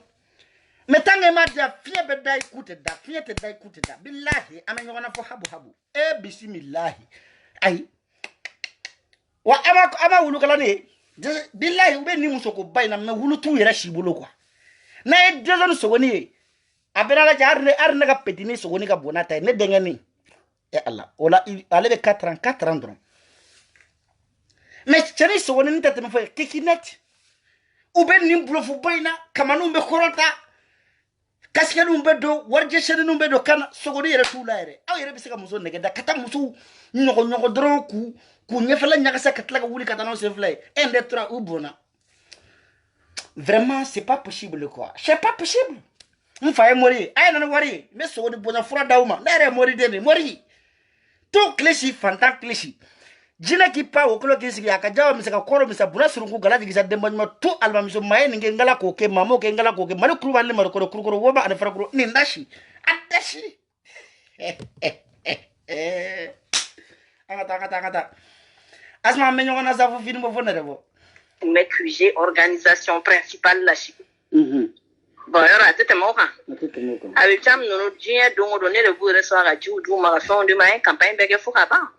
metange ma dia fie be dai kuteda fie te dai kuteda billahi ame nyona fo habu bismillahi ai wa ama wulu kala ni billahi ube ni musoko bayna me wulu tu yera shibolo kwa na e dezon sogoni abena la arne ga petini sogoni ga bonata ne dengani Allah ola ale be 4 ans mais chani sogoni ni tete me fo kikinet ube ni blufu bayna kamanu be korota kaskenu be do warje shenu be do kana sogoni yera tula yere aw yere bisika muso nege da kata muso nyoko dron ku nyefala nyaka sa katla ga wuli katano se flay ende tra ubona vraiment c'est pas possible quoi c'est pas possible mfa mori ay nan wari me so woni bona fura dawma ndare mori dede mori to kleshi fantan kleshi jina ki pa okolo ki sigi akajawa misaka koro misa buna surungu galaji gisa dembanyma to alma miso maye ninge ngala ko ke mamo ke ngala ko ke mari kuru balle mari kuro woba ane fara kuro ni ndashi atashi angata asma menyo na zafu film bo fonere mais QG organisation principale la chi bon yora tete moka avec jam no dien dongo donner le goût reçoit à du ma fond de ma campagne bege fuka ba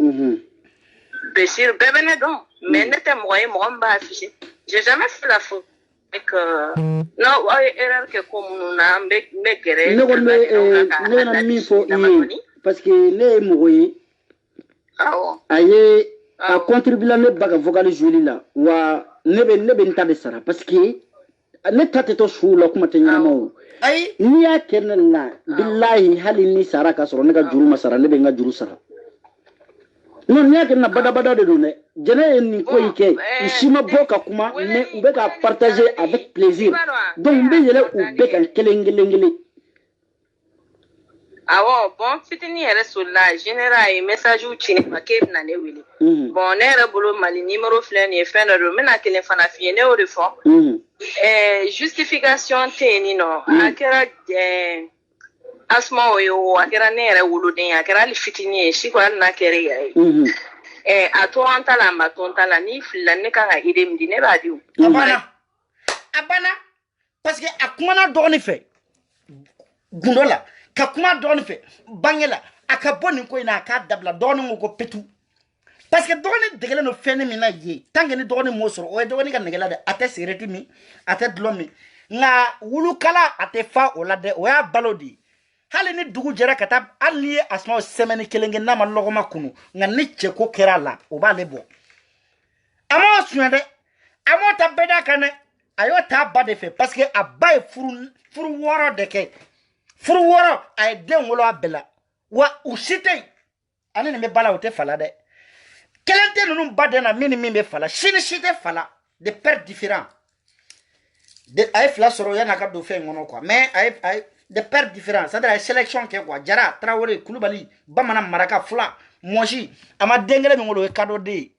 Béchir bébé donc mais n'était moi ba affiché j'ai jamais fait la faute avec non erreur que comme nous na me gere ne na mi fo parce que ne moye aye a contribuer ne baga vocal joli là wa nebe ntade sara parce que ne tate to shulo kuma tanya mawo ay ni ya kenan na billahi halin ni sara ka soro ne ga juru masara nebe nga juru sara non ni ya kenan bada de donne jene ni ko yike ishima boka kuma ne ube ka partager avec plaisir donc be yele ube kan kelengele awo bon fitini yɛrɛ sola général ye message ci ma ke bina ne wele bon ne yɛrɛ bolo mali numéro filɛ nin ye fɛn dɔ don bena kelen fana fiye ne y'o de fɔ justification tɛ yen ni nɔ a kɛra asuma o ye o a kɛra ne yɛrɛ woloden a kɛra hali fitini ye si ko hali n'a kɛra yɛrɛ ye a to an ta la a ma to an ta la ni filila ne kan ka ide min di ne b'a di o abana parce que a kumana dɔgɔnin fɛ gundo la ka kuma dɔgɔnin fɛ bangela aka boni ko ina aka dabla dɔgɔnin ko petu parce que dɔgɔnin degelen no fɛn min na ye tant que ni dɔgɔnin mo sɔrɔ o ye dɔgɔnin ka negela de a tɛ cigarette mi a tɛ dulɔ mi nka wulukala a tɛ fa o la dɛ o y'a balo de hali ni dugu jɛra ka taa hali ni ye asuma semaine kelen kɛ n'a ma lɔgɔma kunu nka ni cɛko kɛra a la o b'ale bɔ a m'o suɲɛ dɛ a m'o ta bɛɛ d'a kan dɛ a y'o ta ba de fɛ parce que a ba ye furu 6 de kɛ furu 6 a ye den wolo a bɛɛ la wa u si tɛ yen ani nin bɛ ba la o tɛ fa la dɛ kelen tɛ ninnu ba den na min ni min bɛ fa la sini si tɛ fa la de pères différents a ye 2 sɔrɔ yanni a ka don fɛn in kɔnɔ quoi mais a ye de pères différents c'est-à-dire a ye sélection kɛ quoi Jara Traoré Kulubali Bamanan Maraka Fula Mosi a ma den kelen min wolo o ye cadeau de ye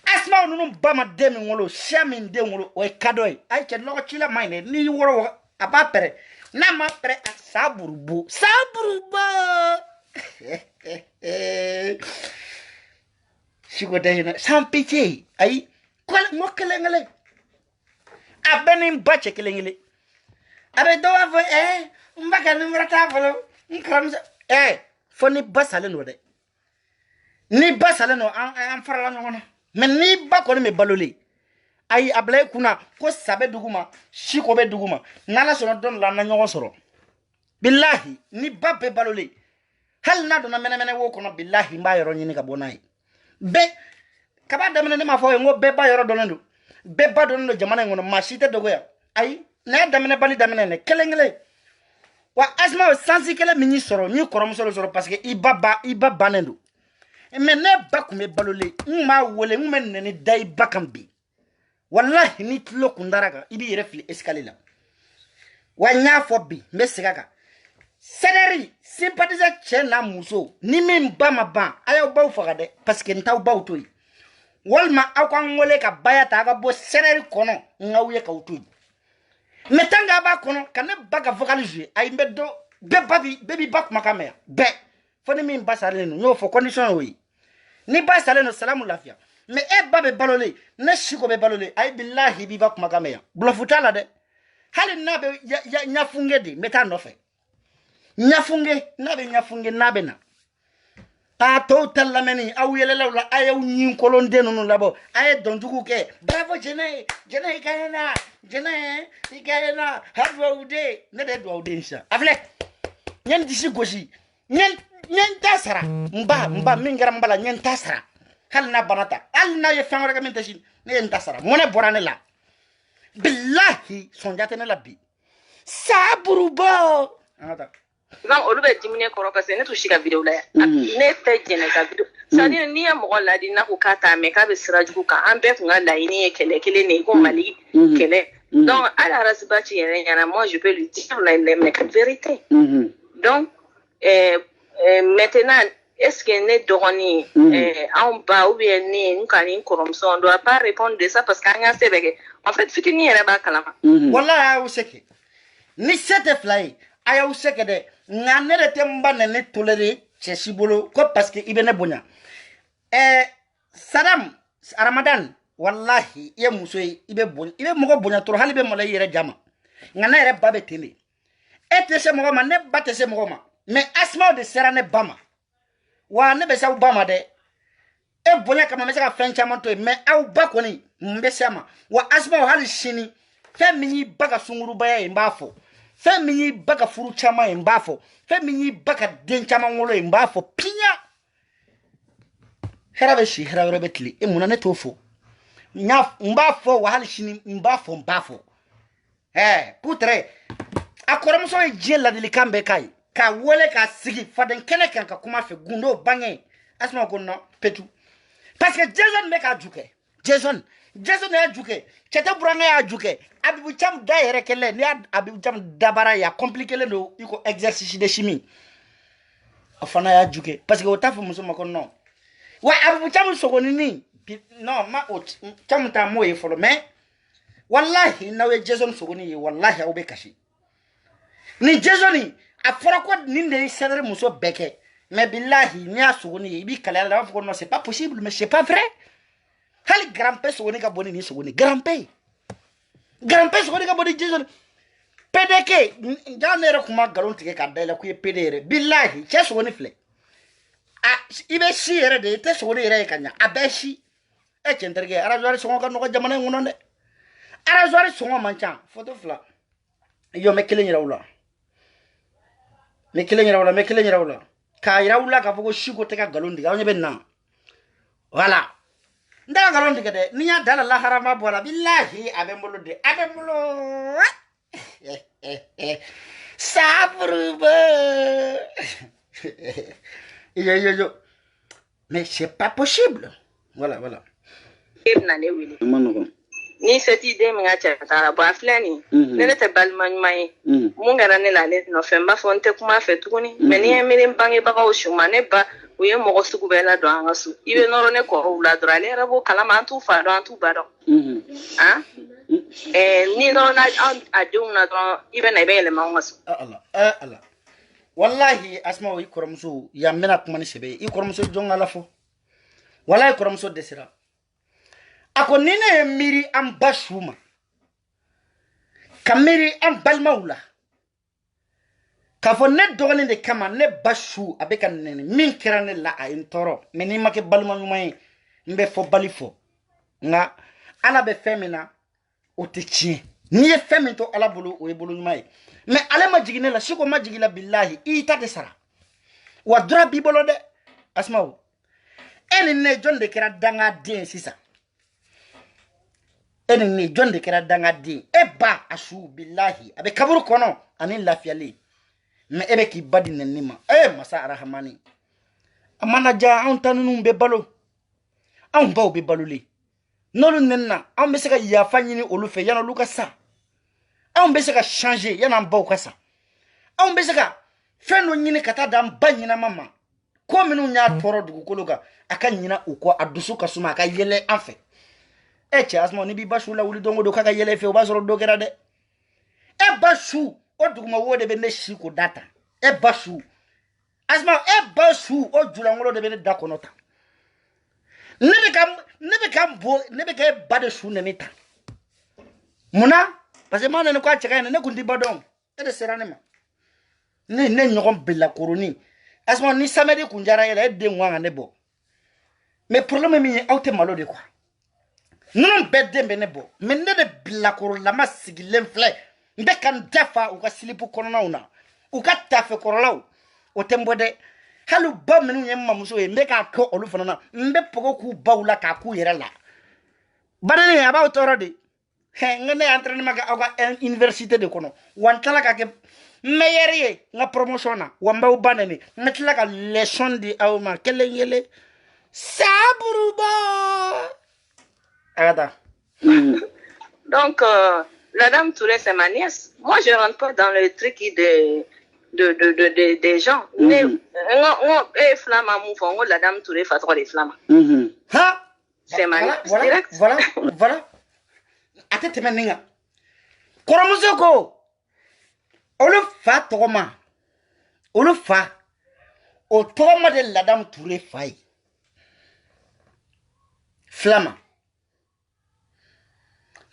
Asma ninnu ba ma den min wolo Sia min den wolo o ye cadeau ye a ye cɛ lɔgɔ ci la ma ɲi dɛ n'i wɔrɔ a b'a pɛrɛ n'a ma pɛrɛ a sa burubo siko tɛ yen sans pitié ayi mo kelen kelen a bɛ ni ba cɛ kelen kelen a bɛ dɔ b'a fɔ n ba ka numéro t'a bolo n kɔrɔmuso fo ni ba salen don dɛ ni ba salen don an farala ɲɔgɔn na mais ni ba kɔni bɛ balolen ayi a bila i kunna ko sa bɛ dugu ma siko bɛ dugu ma n'ala sɔnna don dɔ la an na ɲɔgɔn sɔrɔ bilahi ni ba bɛ balolen hali n'a donna mɛnɛmɛnɛ wo kɔnɔ bilahi n b'a yɔrɔ ɲini ka bɔ n'a ye bɛɛ kaba damene ne ma fo ngo beba yoro donando beba donando jamana ngono machite dogo ya ay na damene bali damene ne kelengele wa asma sansi kele minyi soro ni korom soro parce que iba banendo mais ne ba kume balole ma wole men ne dai bakambi wallahi ni tlo kundaraga ibi refli escalier la wa nya fo bi mesigaka Cédric, sympathisant Tchena Mousso, ni même bama ban, ayo bau fagade, parce que n'ta bau toy. Walma akwangole ka baya taga bo Cédric kono, ngawye ka utoy. Metanga ba kono, kane baga vocaliser, ay mbedo, baby bak makamea, be. Foni mi mbasale no, yo fo condition oui. Ni basale no salamu lafia. Mais babe balole, ne shiko be balole, ay billahi bi bak makamea. Blofutala de. Hali nabe ya nyafunge de, meta nofe. Nyafunge nabe na ta total lameni awuyele la ayaw nyin kolonde nonu labo ay donjugu ke bravo jene ikayena harwa ude ne de do ude insha afle nyen disi gosi nyen tasara mba mingara mbala nyen tasara hal na banata al na ye fangore ka mintasin nyen tasara mone borane la billahi sonjate ne labbi sabrubo ata Quand on veut diminuer le parce que nous touchons la vidéo là. Ne fait gêner la vidéo. Ça dit ni à moi là dit na ukata mais quand c'est radio quand un peu qu'on a la ini qu'elle n'est pas mali qu'elle est. Donc à la race bâtie il y en a moi je peux lui dire la vérité. Donc maintenant est-ce que ne doroni en bas ou bien ne nkani comme ça on doit pas répondre de ça parce qu'en fait fitini est là kalama. Voilà où c'est que ni cette fly aya où c'est que de nganere temba ne toléré chesibolo ko parce que ibene bonya Saddam Ramadan wallahi ye musoy ibe mogo bonya toro halibe mala yere jama ngana yere babe tele etese mogo ma ne batese mogo ma mais asma de serane bama wa ne be sa bama de e bonya kama me sa fencha manto mais au bakoni mbesama wa asma hali shini femini baga sunguru baya mbafo Femi baka furu chama mbafo. Femi baka den chama ngolo mbafo. Pinya. Herabeshi herabetli. Muna netofo. Nya mbafo wahali shini mbafo. Putre. Akoram so jela dilikambe kai. Ka wole ka sigi faden kene kan ka kuma fe gundo bange. Asma ko no petu. Parce que Jason meka juke. Jason ya juke. Chete buranga ya juke. Abibu cham daire kele ni abibu cham dabara ya compliqué le no iko exercice de chimie. Afana ya juke parce que otafu musoma ko non. Wa abibu cham sogoni ni non ma cham ta moye folo mais wallahi nawe Jason sogoni wallahi obe kashi. Ni Jasoni afora ko ninde Cédric muso beke mais billahi ni asogoni ibi kala la fo non c'est pas possible mais c'est pas vrai. Hali grand-père sogoni ka boni ni sogoni grand-père sogoni ka boni Jason PDK ndanere kuma galon tike ka dela ku PDR billahi che sogoni fle ibe si ere de te sogoni ere kanya abeshi e centerge arazwari songo ka no jamana ngono de arazwari songo mancha photo fla yo mekele nyirawula ka irawula ka fogo shigo te ka galon diga onye benna voilà nda galon diga de niya dala la harama bola billahi abembolo sabruba yo mais c'est pas possible voilà ni cette idée me ngacha tara ba flani ne te balman mai mungara ne la ne no femba fonte kuma fetuni meni emire mbange baka oshuma ne ba uye mogo suku bela do angasu ibe noro ne ko ula do ale rabo kala ma antu fa do antu bado ni no na adung na do ibe na ibe le ma angasu Allah wallahi asma wi koromso ya mena kuma ni sebe I koromso jonga lafo wallahi koromso desira ako nine miri ambashuma kamiri ambalmaula kafo ne dogoni de kama ne bashu abeka nene min kirane la a intoro meni make balma nyumai mbe fo balifo nga ala be femina o te chie ni e feminto ala bulu o e bulu nyumai me ale majigine la shiko majigila billahi ita de sara wa dra bibolo de asmao eni ne jon de kera danga den sisa eni ne jon de kera danga den e ba asu billahi abe kaburu kono ani lafiali me ebe ki badi nenima masa arhamani amana ja on tanunu be balo on ba be baloli nolu nenna on be se ka yafa nyini olu fe yana luka sa on be se ka changer yana ba ka sa on be se ka feno nyini kata dam ba nyina mama ko minu nya toro dugukolo ga aka nyina uko adusu kasuma aka yele anfe che asmo ni bi bashu la wuli dongo do kaka yele fe o basoro do kera de bashu o duguma wode be ne shiko data bashu asma bashu o jula ngolo de be ne dakonota nebe kam bade shu ne nita muna parce que man ne ko cheka ne kundi badon de serane ma ne nyogon bella koroni asma ni samedi kunjara ele de ngwa ne bo mais problème mi auto malo de quoi non bedde be ne bo mais ne de bella koro la ma sigilen fle mbe kan dafa u ka silipu korona una u ka tafe korolaw o tembode halu ba menu yemma muso e mbe ka ko olu fana na mbe pogo ku bawla ka ku yere la banani aba otoro de ngene entraînement ga aga université de kono wantala ka ke meilleur nga promotiona wamba u banani metla ka leçon di awma kelengele sabruba agata donc la dame Touré c'est ma nièce. Moi je rentre pas dans le truc des gens. Mais flamme amour la dame Touré fait trop des flammes. Ha c'est ma nièce. Voilà. Atete meninga. Koromuzoko. Olu fa togoma. Olu fa. O togoma de la dame Touré fay. Flamme.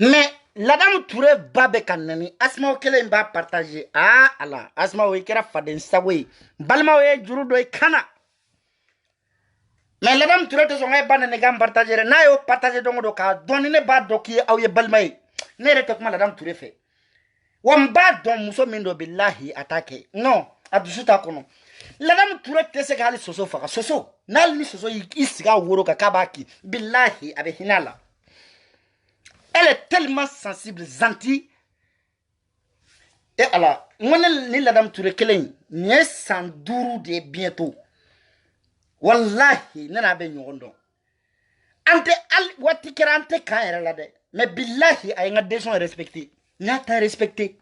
Mais la dame Touré babe kanani asma okele mba partager ala asma o ikera faden sawe balma o juru do kana mais la dame Touré to songa banane gam partager na yo partager dongo do ka doni ne ba doki aw ye balma ne rete kuma la dame Touré fe wamba don muso mindo billahi atake non adusuta kono la dame Touré tese ka ali soso faka soso nal ni soso isiga woro ka kabaki billahi abe hinala. Elle est tellement sensible, gentille. Et alors, moi, ni la dame Touré Kelen, ni sans douru de bientôt. Wallahi, n'a pas eu de ante al wati kerante kaira la de. Mais billahi, a un des gens respectés. N'a pas respecté.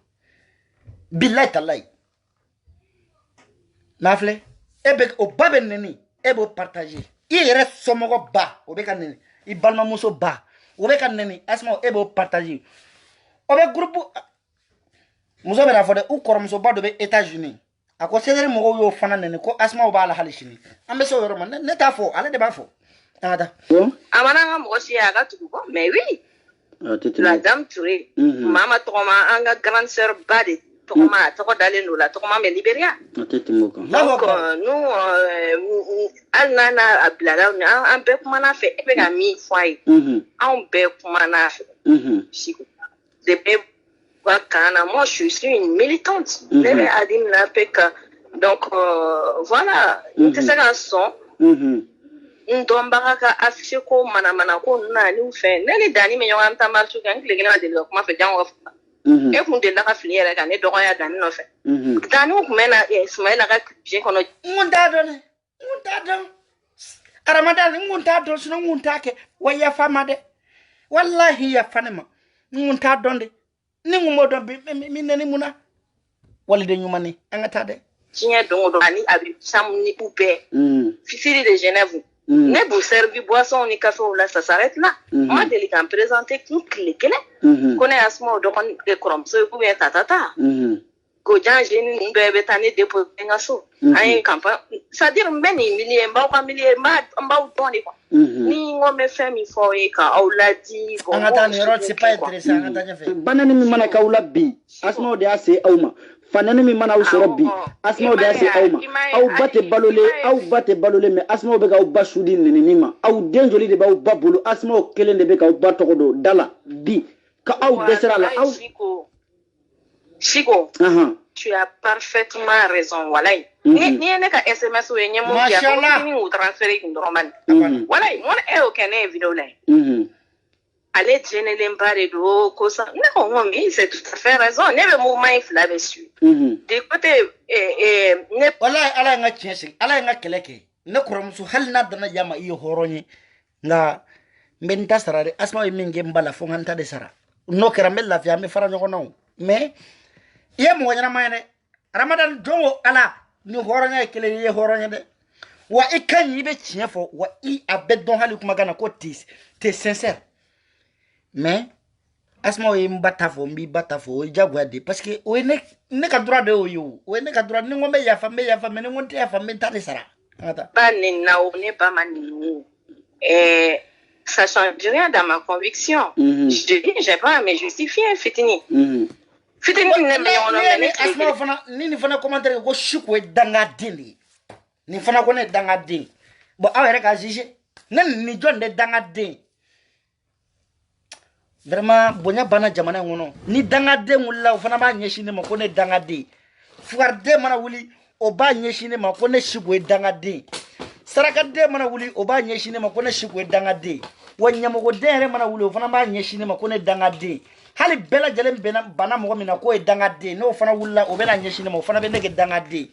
Billahi talai. Mafle, ebe o babe neni, ebe partager. Il reste somogo ba, obeka neni. Il balma muso ba. Obe kan neni asma ebo partager obe groupe muso be rafode u koromso ba do be États-Unis ako sedere mo yo fana neni ko asma oba la halishini ambe so yoro man ne ta fo ale de ba fo ada amana nga mo si aga tu ko mais oui la dame Touré mama toma anga grande sœur bade toma toko dale no la toma me Libéria donc nous alnana ablala un peu comment on a fait et bien mi foi on peut comment on a fait depuis moi je suis une militante adim la peka donc voilà c'est ça un son ndombaka afficher ko mana ko na ni fait nani dani me yonga ntamba tu kan kile gele de comment fait jango e kun de la ka fili yɛrɛ kan ne dɔgɔya dan ne nɔfɛ dani kun bɛ na Ismaïla ka je kɔnɔ mun t'a dɔn Ramadan mun t'a dɔn sinon mun t'a kɛ wa yafa ma dɛ wallahi yafa ne ma mun t'a dɔn de ni mun m'o dɔn mi neni mun na waliden ɲuman ni an ka taa dɛ tiɲɛ don o don ani a bɛ sam ni u bɛɛ fifiri de Genève ne b'u servi boisson ni café là ça s'arrête là moi deli kan présenter kun tile kelen ko ne y'a suma o dɔgɔnin de kɔrɔmuso ou bien tatata ko jan jeune ninnu bɛɛ bɛ taa ne déposer n ka so an ye campagne c'est à dire n bɛ nin milieu n b'aw ka milieu n b'aw dɔn de quoi ni n ko n bɛ fɛn min fɔ aw ye ka aw ladi an ka taa nin yɔrɔ c'est pas intéressant an ka taa ɲɛfɛ banani min mana k'aw la bi asma o de y'a se aw ma fanani min mana aw sɔrɔ bi asma o de y'a se aw ma aw ba tɛ balole mais asma o bɛ k'aw ba su di nenini ma aw den joli de b'aw ba bolo asma o kelen de bɛ k'aw ba tɔgɔ don da la bi ka aw dɛsɛra la aw Chico tu as parfaitement raison. Voilà. Ni ka SMS ou ni mo qui a ni ou transférer une roman. Voilà, moi est aucun vidéo là. Allez gêner l'embare do cosa. Non, mais c'est tout à fait raison. Ne be mouvement il fla dessus. De côté ne voilà ala nga tiensi, ala nga keleke. Ne koromusu hal na dana yama iyo horonye nga mbenta sarare asma minge mbala fonganta de sara. No keramel la fiame fara nyoko no. Mais ye mo nyana mayne Ramadan jongo ala ni horonya kele ye horonya de wa ikanyi be tiefo wa I abedon hali kuma gana ko tis te sincère mais asma o mbata fo mbi bata fo jagwa de parce que o ne ka droit de o yo o ne ka droit ni ngombe ya fa me ne ngonte ya fa me tane sara ata ba ni na o ne pas mani ça change rien dans ma conviction. Je dis j'ai pas mais justifier fitini. Fitini ne me on ne asma fana ni fana commentaire ko shukwe danga dini ni fana ko ne danga din bo awere ka jije nan ni jonde danga din vraiment bonya bana jamana ngono ni danga din wala fana ba nyeshine ma ko ne danga din fuar de mana wuli o ba nyeshine ma ko ne shukwe danga din saraka de mana wuli o ba nyeshine ma ko ne shukwe danga din wanya mo ko dere mana wuli o fana ba nyeshine ma ko ne danga din hali bela jalen bana mo mina ko e danga de no fana wulla o bena nyeshine mo fana be nege danga de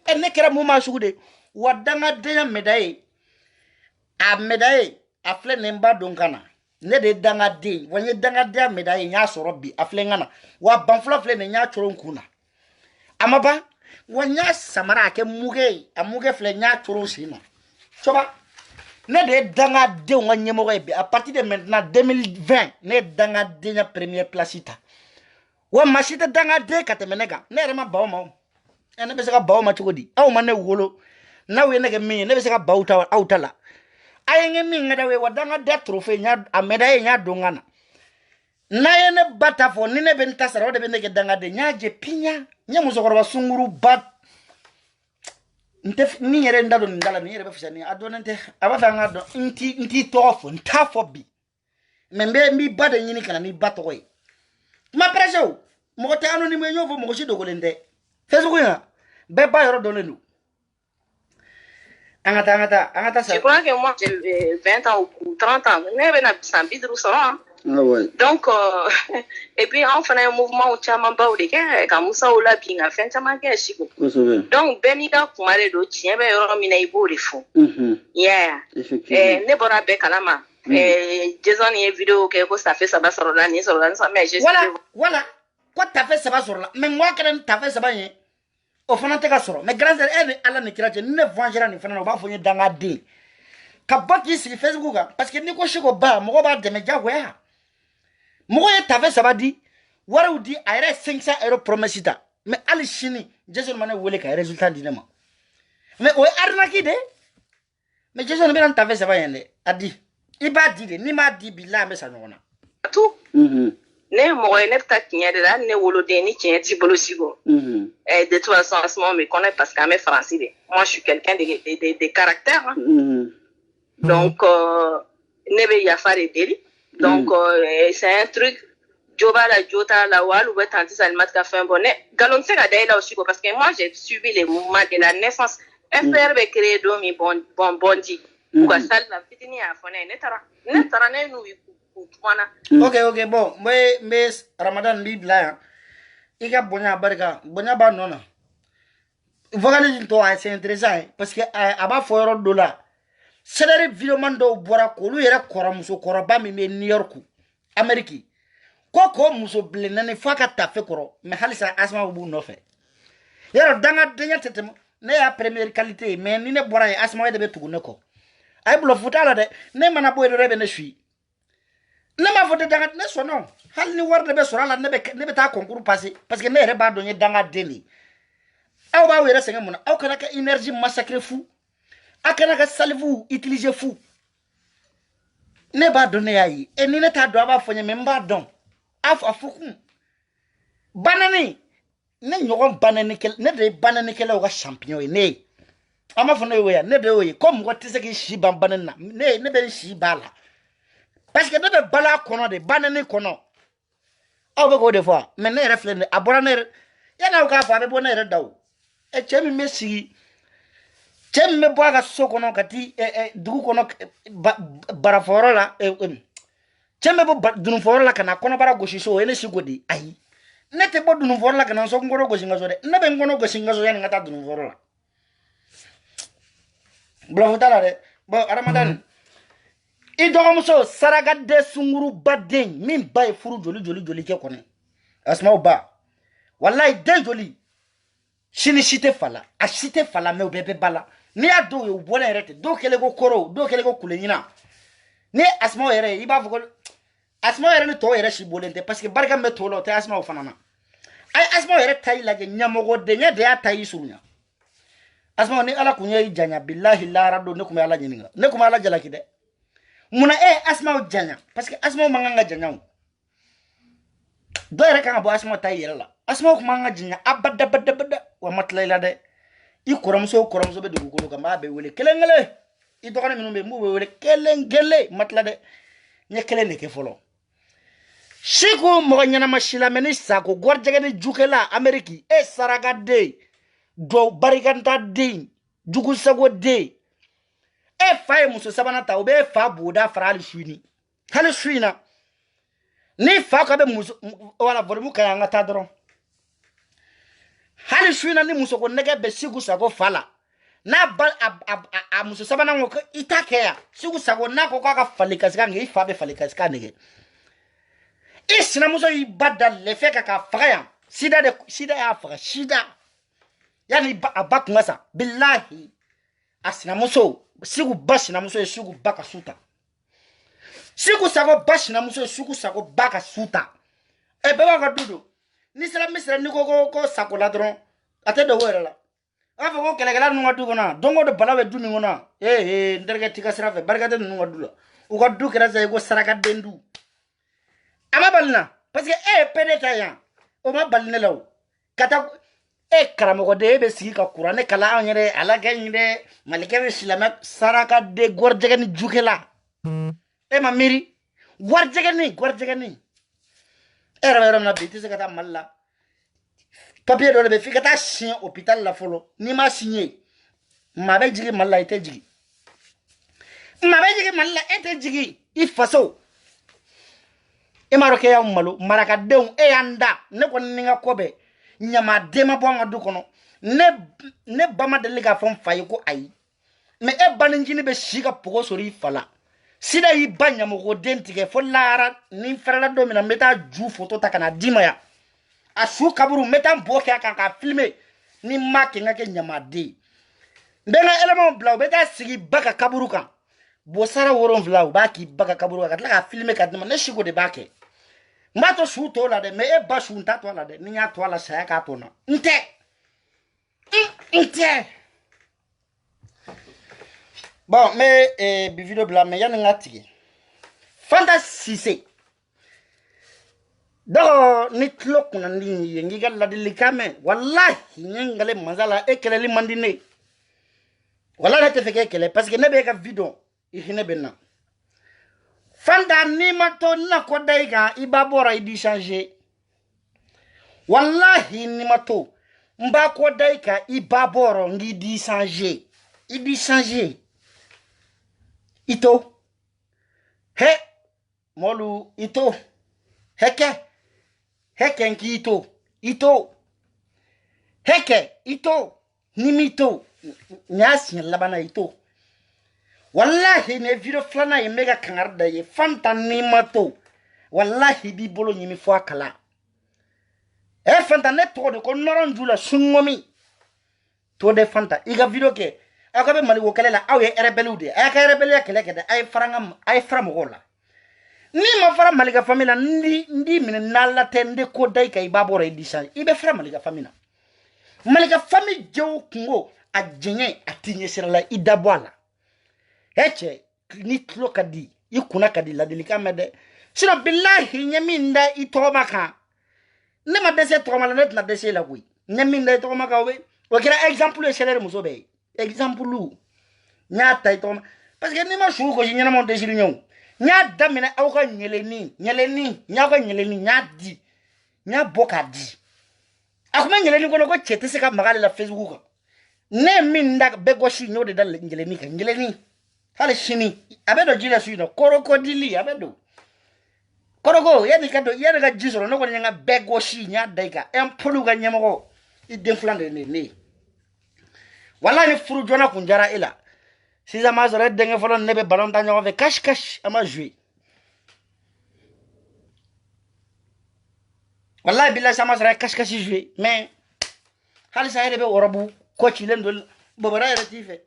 e ne kera mo ma sugude wa danga de ya medaye a fle ne mba donkana ne de danga de wanye danga de medaye nya soro bi a fle ngana wa banfla fle ne nya choro nkuna amaba wanya samara ke muge amuge fle nya choro sina soba ne de danga de wanye mo be à partir de maintenant 2020 ne danga de nya première place ita wa machita danga de katemenega ne rema bawo ma ene be saka bawo ma chugodi aw mane wolo na we nege mi ne be saka bawta outala ayenge mi ngada we wadanga de trophée nya ameda nya dongana na yene bata fo ni ne be ntasara wode be nege danga de nya je pinya nya musokoro basunguru bat ntef ni yere ndalo ndala ni yere be fusani adonante abafa ngado nti tofo ntafo bi membe mi bada nyini kana ni bato koy ma preso mo te anonyme nyovo mo shi dogolende Facebook ya be ba yoro donelu angata ça. Je crois que moi j'ai 20 ans ou 30 ans ne be na sambidru so ah ouais. Donc et puis on fait un mouvement au chama ba o de ke ka musa ola binga fen chama ke shiko. Donc benida kumare do tien be yoro mina ibo le fo. Yeah. Effectivement. Ne bora be kalama. Jason y vidéo que ça fait ça va sur la ni sur la mais je voilà quoi t'as fait ça va sur la mais moi quand t'as fait ça va yen o fana te ka soro mais grâce à elle ala ne kiraje ne vengera ni fana no ba fonye danga de ka baki si Facebook parce que ni ko shiko ba mo ba de me jagwa mo ye t'as fait ça va di wara udi ayre 500 € promesita mais ali chini Jason mané wole ka résultat dinema mais o arnaki de mais Jason be nan t'as fait ça va yen adi iba di de ni ma di bila me sa nona tout ne mo ne ta tinya de la ne wolo de ni tinya ti bolo sigo de toute façon en ce moment me connaît parce qu'à mes français de moi je suis quelqu'un de caractère hein. Donc ne be ya faire deli donc c'est un truc joba la jota la wal ou tanti salmat ka fait un bonnet galon se ga là aussi parce que moi j'ai suivi les mouvements de la naissance FRB créé domi bondi ou ça la fitini a fone ne tara ne nous ok bon mais Ramadan bibla ika bonya barka bonya ba nona vocal to c'est intéressant parce que aba foyoro dollar salaire vidéoman do bora ko lu yera koramuso koroba mi New York Amerique koko muso blenane faka tafe koro mais halisa asma bu no fe yero danga denya tetemo ne ya première qualité mais ni ne bora asma de betugu ne ko ay blo futala de ne mana boy de rebe ne sui ne ma fote danga ne so non hal ni warde be sora la ne be ta concours passé parce que ne reba do nye danga deni aw ba wera senga mona aw kana ka énergie massacre fou akana ka salvu utiliser fou ne ba donné ayi e ni ne ta do aba fonye me mba don afuku banani ne nyogon banani kel ne de banani kel o ga champion ne ama fona yo ya ne de oyi comme ko tise ki shi banana ne be shi bala parce que ne be bala kono de banani kono aw be ko de fois mais ne reflet ne abora ne yana ka fa be bona yɛrɛ da o cɛ min bɛ sigi cɛ min bɛ bɔ a ka so kɔnɔ ka ti dugu kɔnɔ barafɔyɔrɔ la cɛ min bɛ bɔ dunufɔyɔrɔ la ka na kɔnɔbara gosi so o ye ne si ko di ayi ne tɛ bɔ dunufɔyɔrɔ la ka na so nkɔrɔ gosi n ka so dɛ ne bɛ n kɔnɔ gosi n ka so yanni n ka taa dunufɔyɔrɔ la bulafu t'a la dɛ bon adamadani i dɔgɔmuso sarakaden sungurubaden min ba ye furu joli kɛ kɔni Asmaw ba wallahi den joli sini si tɛ fala a si tɛ fala mais u bɛɛ bɛ bala n'i y'a dɔw ye u bɔlen yɛrɛ tɛ dɔw kɛlen ko kɔrɔw dɔw kɛlen ko kuleɲina ni Asmaw yɛrɛ i b'a fɔ ko Asmaw yɛrɛ ni tɔw yɛrɛ si bɔlen tɛ parce que barika min bɛ tɔw la o tɛ Asmaw fana na a ye Asmaw yɛrɛ ta i lajɛ ɲɛmɔgɔdenya de y'a ta i surunya Asmaw ni ala kun ye i janya billahi lahara don ne kun bɛ ala ɲininka ne kun bɛ ala jalaki dɛ munna Asmaw janya parce que Asmaw man kan ka janya o dɔ yɛrɛ kan ka bɔ Asmaw ta i yɛrɛ la Asmaw kun man kan ka janya abada wa matila i la dɛ i kɔrɔmuso bɛ dugukolo kan b'a bɛ wele kelen i dɔgɔnin minnu bɛ yen n b'u bɛ wele kelen matila dɛ n ye kelen de kɛ fɔlɔ Siku mɔgɔ ɲɛnama si la mɛ ni Sako gɔrijɛgɛ ni jukɛla Amérique sarakaden dɔw barikanta-den jugusago-den fa ye muso sabanan ta o bɛ fa boda fara hali su in na ni fa ko a bɛ muso wala volume ka ɲi an ka taa dɔrɔn hali su in na ni muso ko nɛgɛ bɛ Siku Sako fa la n'a ba a muso sabanan ko i ta kɛ yan Siku Sako n'a ko k'a ka fali kasika nɛgɛ i fa bɛ fali kasika nɛgɛ i sinamuso y'i ba da lɛfɛ kan k'a faga yan sida y'a faga sida yani a ba kun ka sa billahi a sinamuso Siku ba sinamuso ye Siku ba ka su ta Siku Sako ba sinamuso ye Siku Sako ba ka su ta bɛɛ b'a ka du don ni sera misira ni ko Sako la dɔrɔn a tɛ dogo yɛrɛ la a b'a fɔ ko kɛlɛkɛla ninnu ka du kɔnɔ don o don bala bɛ du min kɔnɔ n terikɛ t'i ka sira fɛ barika tɛ ninnu ka du la u ka du kɛra sa ko sarakaden du a ma bali na parce que ye pede ta yan o ma bali ne la o ka taa karamɔgɔ de e bɛ sigi ka kuranɛ kalan anw yɛrɛ ala kɛ ɲi dɛ malikɛ bɛ silamɛ sarakaden gɔrijɛgɛ ni jukɛla e ma miiri gɔrijɛgɛ ni e yɛrɛ bɛ yɔrɔ min na bi i tɛ se ka taa Mali la papier dɔ de bɛ f'i ka taa siɲɛ hôpital la fɔlɔ n'i ma signé maa bɛ jigin Mali la i tɛ jigin maa bɛ jigin Mali la e tɛ jigin i faso e m'a dɔn k'e y'anw malo marakadenw e y'an da ne kɔni ni n ka ko bɛɛ ɲamaden ma bɔ an ka du kɔnɔ ne ba ma deli k'a fɔ n fa ye ko ayi mais e ba ni ncini bɛ si ka pogo sɔrɔ i fa la sida y'i ba ɲamɔgɔden tigɛ fo lahara ni n fɛrɛla don min na n bɛ taa ju foto ta ka na d'i ma yan a su kaburu n bɛ taa n bɔ kɛ a kan k'a filmer ni n m'a kɛ n ka kɛ ɲamaden n bɛ n ka éléments bila u bɛ taa sigi ba ka kaburu kan bosara 7 u b'a k'i ba ka kaburu kan ka tila k'a filmer ka di ma ne Siko de b'a kɛ n b'a to su t'o la dɛ mais e ba su n t'a to a la dɛ ni n y'a to a la saya k'a to n na n tɛ bon n bɛ bi video bila mais yanni n ka tigɛ Fanta Sise dɔgɔ ni tulo kunnandi ye n k'i ka ladilikan mɛn walahi n ye n gale masa la e kɛlɛli man di ne walahi ne tɛ fɛ k'e kɛlɛ parce que ne b'e ka vie dɔn i hinɛ bɛ n na Fanta n'i ma to n na kɔ da i kan i b'a bɔra i b'i changer wallahi n'i ma to n b'a kɔ da i kan i b'a bɔra n k'i b'i changer i to he mɔlu i to hɛkɛ n k'i to hɛkɛ i to ni m'i to n y'a siɲɛ laban na i to wallahi ne video filanan ye n bɛ ka kangari da ye Fanta n'i ma to wallahi i b'i bolo ɲimi fɔ a kala Fanta ne tɔgɔ de ko nɔrɔ la sungomi to de Fanta i ka video kɛ aw ka bɛ Maliko kɛlɛ la aw ye rebelle de a y'a ka rebelle kɛlɛ kɛ dɛ a ye fara mɔgɔw la n'i ma fara Malika famille la n di minɛ n'Ala tɛ n de ko da i kan i b'a bɔra i disa i bɛ fara Malika famille la Malika famille jɛw kungo a jɛɲɛ a t'i ɲɛsira la i da bɔ a la cɛ ni tulo ka di i kunna ka di ladilikan mɛn dɛ sinon billahi n ye min da i tɔgɔma kan ne ma dɛsɛ tɔgɔma la ne tɛna dɛsɛ i la koyi n ye min da i tɔgɔma kan o kɛra exemple ye sɛlɛri muso bɛɛ ye exemple n y'a ta i tɔgɔma parce que n'i ma su gosi ɲɛnamaw tɛ siri ɲɛ o n y'a daminɛ aw ka ɲɛlɛnni n y'a ka ɲɛlɛnni n y'a di n y'a bɔ k'a di akuma ngeleni kono ko chete se ka magale la Facebook ne min ndak be goshi nyode dal ngeleni ka ngeleni hale shini abedo jila suino krokodili abedo koroko yani kado yana ga jisoro no ko nyanga be goshi nya daiga empulu ga nyamako idem flande ne wallahi furu jona kunjara ila siza mazore denge folon nebe ballon tanyo avec cache ama jouer wallahi billahi sama sara cache jouer mais halisa rebe orobu coach lendol bobara retife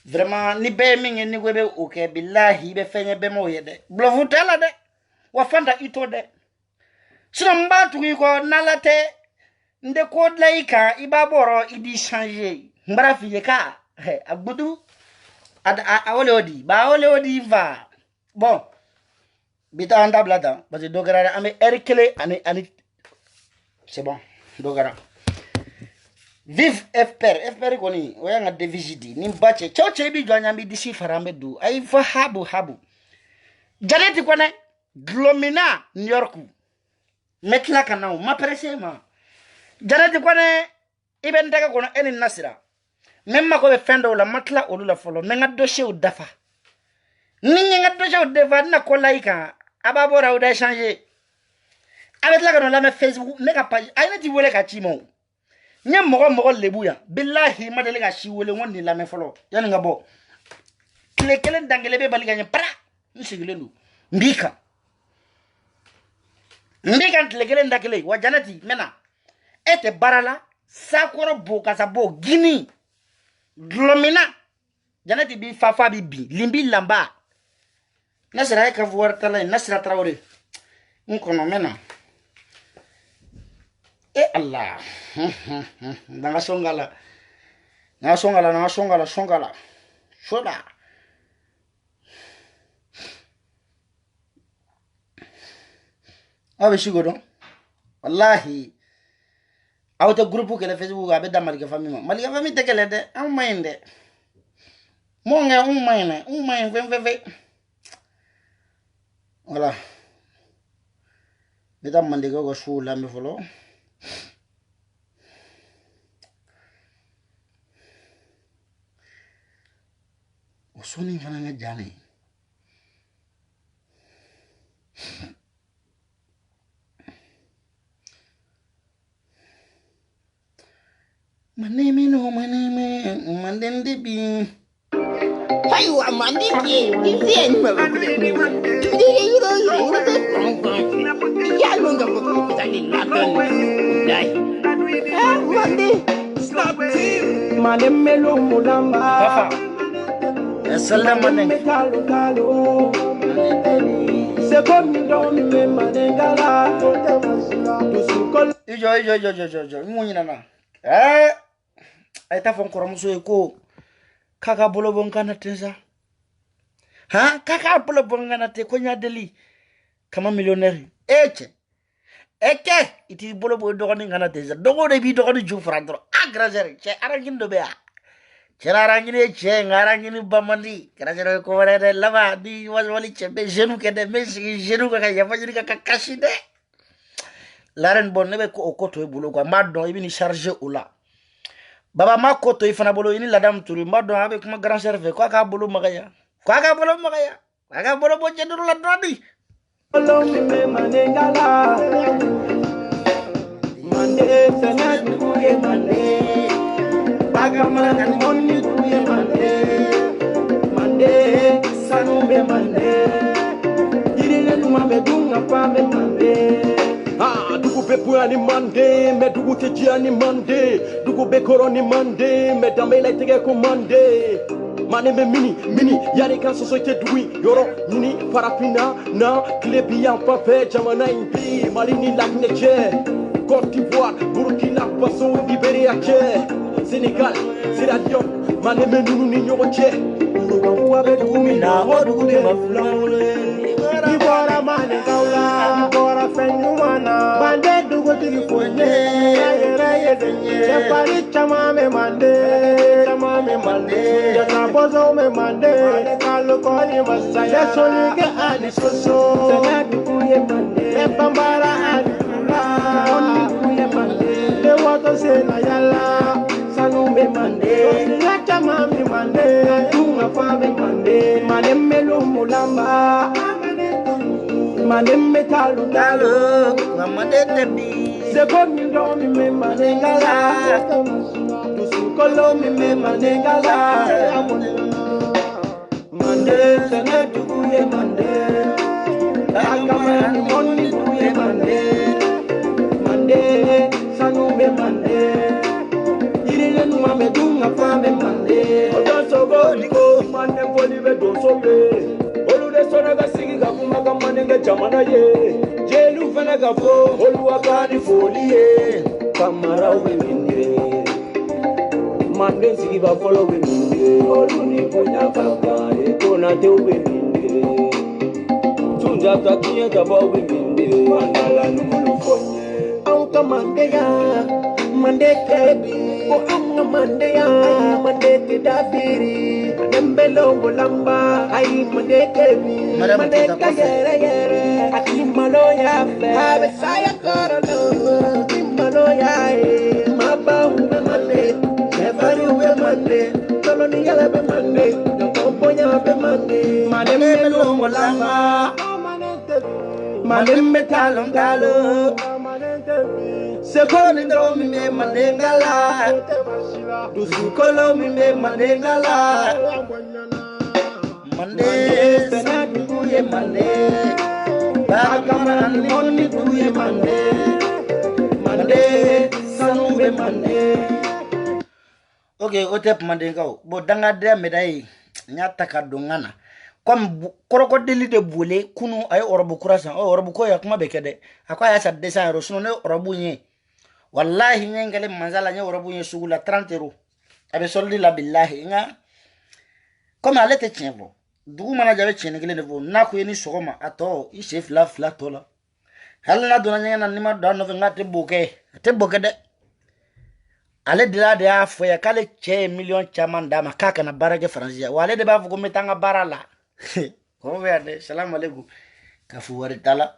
vraiment ni be mingi ni gwebe oke billahi be fenye be mo yede blovutela de wafanda ito de sino mbatu ko nalate nde ko laika ibaboro idi changer mbara fiye ka agbudu awole odi va bon bita anda blada parce que dogara ame erkele ani c'est bon dogara vive fpr koni oyanga devigidi ni bache choche bi jwanya bi disi farambe du ay fa habu janeti kone glomina New York metla kanao ma presse ma janeti kone iben daga kono eni nasira même ma ko be fendo la matla olu la folo menga dossier dafa ningi nga dossier dafa na ko laika ababora ou da changer avec la kono la me Facebook mega page ayna ti wole ka chimo nyam mogo lebuya billahi madele ga shi wole wonni la me folo yani nga bo kele dangele be baliga nya para nsigilenu mbika kele ndakele wa janati mena ete barala sakoro boka sabo gini glomina janati bi fafa bi limbi lamba nasira ka voir tala nasira traoré nkono mena Allah nanga songala shoda abe shigodo wallahi awta groupe ke le Facebook abe da malika famille tekele de am mayende mo nga mayne ve voilà bedam mande go shula me folo osoni fana nga jani maneme mandende bi ayo amandi ki ifi ni ma ko ni yiro ya lo nga ko tali la ton dai mandi stop mane melo mulamba papa assalamu alaikum se comme don me manengala ijo munyina na aita fon koromuso eko kaka bolo bongana tenza kaka bolo bongana te ko nyadeli kama millionnaire eke iti bolo bo dogoni ngana tenza dogo de bi dogoni ju frandro agrazer che arangindo be che arangini che ngarangini bamandi grazer ko wala de lava di wali che be jenu ke de mesi jenu ka ya fajiri ka kashide laren bonne be ko okoto e bulo ko madon ibini charger ola baba makoto ifana bolo ini ladam turu madon abe kuma grand serve ko aka bolo magaya aka bolo bo jeduru la dodi me manengala mande sana kuye mande bagamala kan monni kuye mande sanu be mande direle tuma be dunga pa be mande dugu be puani mande me dugu tejiani mande dugu be koroni mande me damela tege ko mande mane me mini yani kan société dugui yoro ni parafina na klebian pape jamana imbi malini lakneche Côte d'Ivoire Burkina Faso Libéria Sénégal Sierra Leone mane me nunu ni nyoche uruwa be dumina odugu de mafulole ibora mane kaula ibora fenyumana bande dugu tilifonye raye denye chepari chamame mande jata bozo me mande kalu koni masaya solige ani soso tena dugu ye mande e bambara ani kula oni kuye mande toto sena yala sanu be mande lata mami mande tunga fa be mande manem melo mulamba manem metalu Talo, mamade tebi. se boni ndo mi me manengala dusu kolo mi me manengala mande sana duye mande akamani moni duye mande mande sanu be mande irele nuwa me dunga fa be mande odoso goliko mande poli be doso be olude sona ga sigi ga kuma ga manenga jamana ye jelu fana ga fo olu akani folie kamara we minde mande sigi ba follow we minde olu ni kunya kaka e kona te we minde tunja ta kiya ta ba we minde mandala nulu fonye au kamande ya mande kebi ko amma mande ya mande te dafiri nembelo ngolamba ai mande kebi mande kayere yere akimalo ya fe abe saya korolo akimalo ya maba ube mande nefaru ube mande tolo ni yala be mande nkomponya be mande nembelo ngolamba mande metalon galo sekoni ndo mi me manengala dusukolo mi me manengala mande sena duye mande bagamana moni duye mande mande sanu be mande. Okay, otep mandengao bo danga de medai nyata kadongana comme krokodili de boule kunu ay orobu kurasan o orobu ko ya kuma bekede akwa ya sa 200 euros no ne orobu nye wallahi nyengale manzala nye orobu nye sugula 30 euros abe soldi la billahi nga comme alete tienvo dugu mana jabe tienengele nevo na ko yeni sogoma ato i chef la fla tola halna dona nyena nima do no nga te boke de ale dila de afo ya kale che million chaman dama kaka na barage franzia wale de ba fugo metanga barala ko verde salam alaikum kafu waritala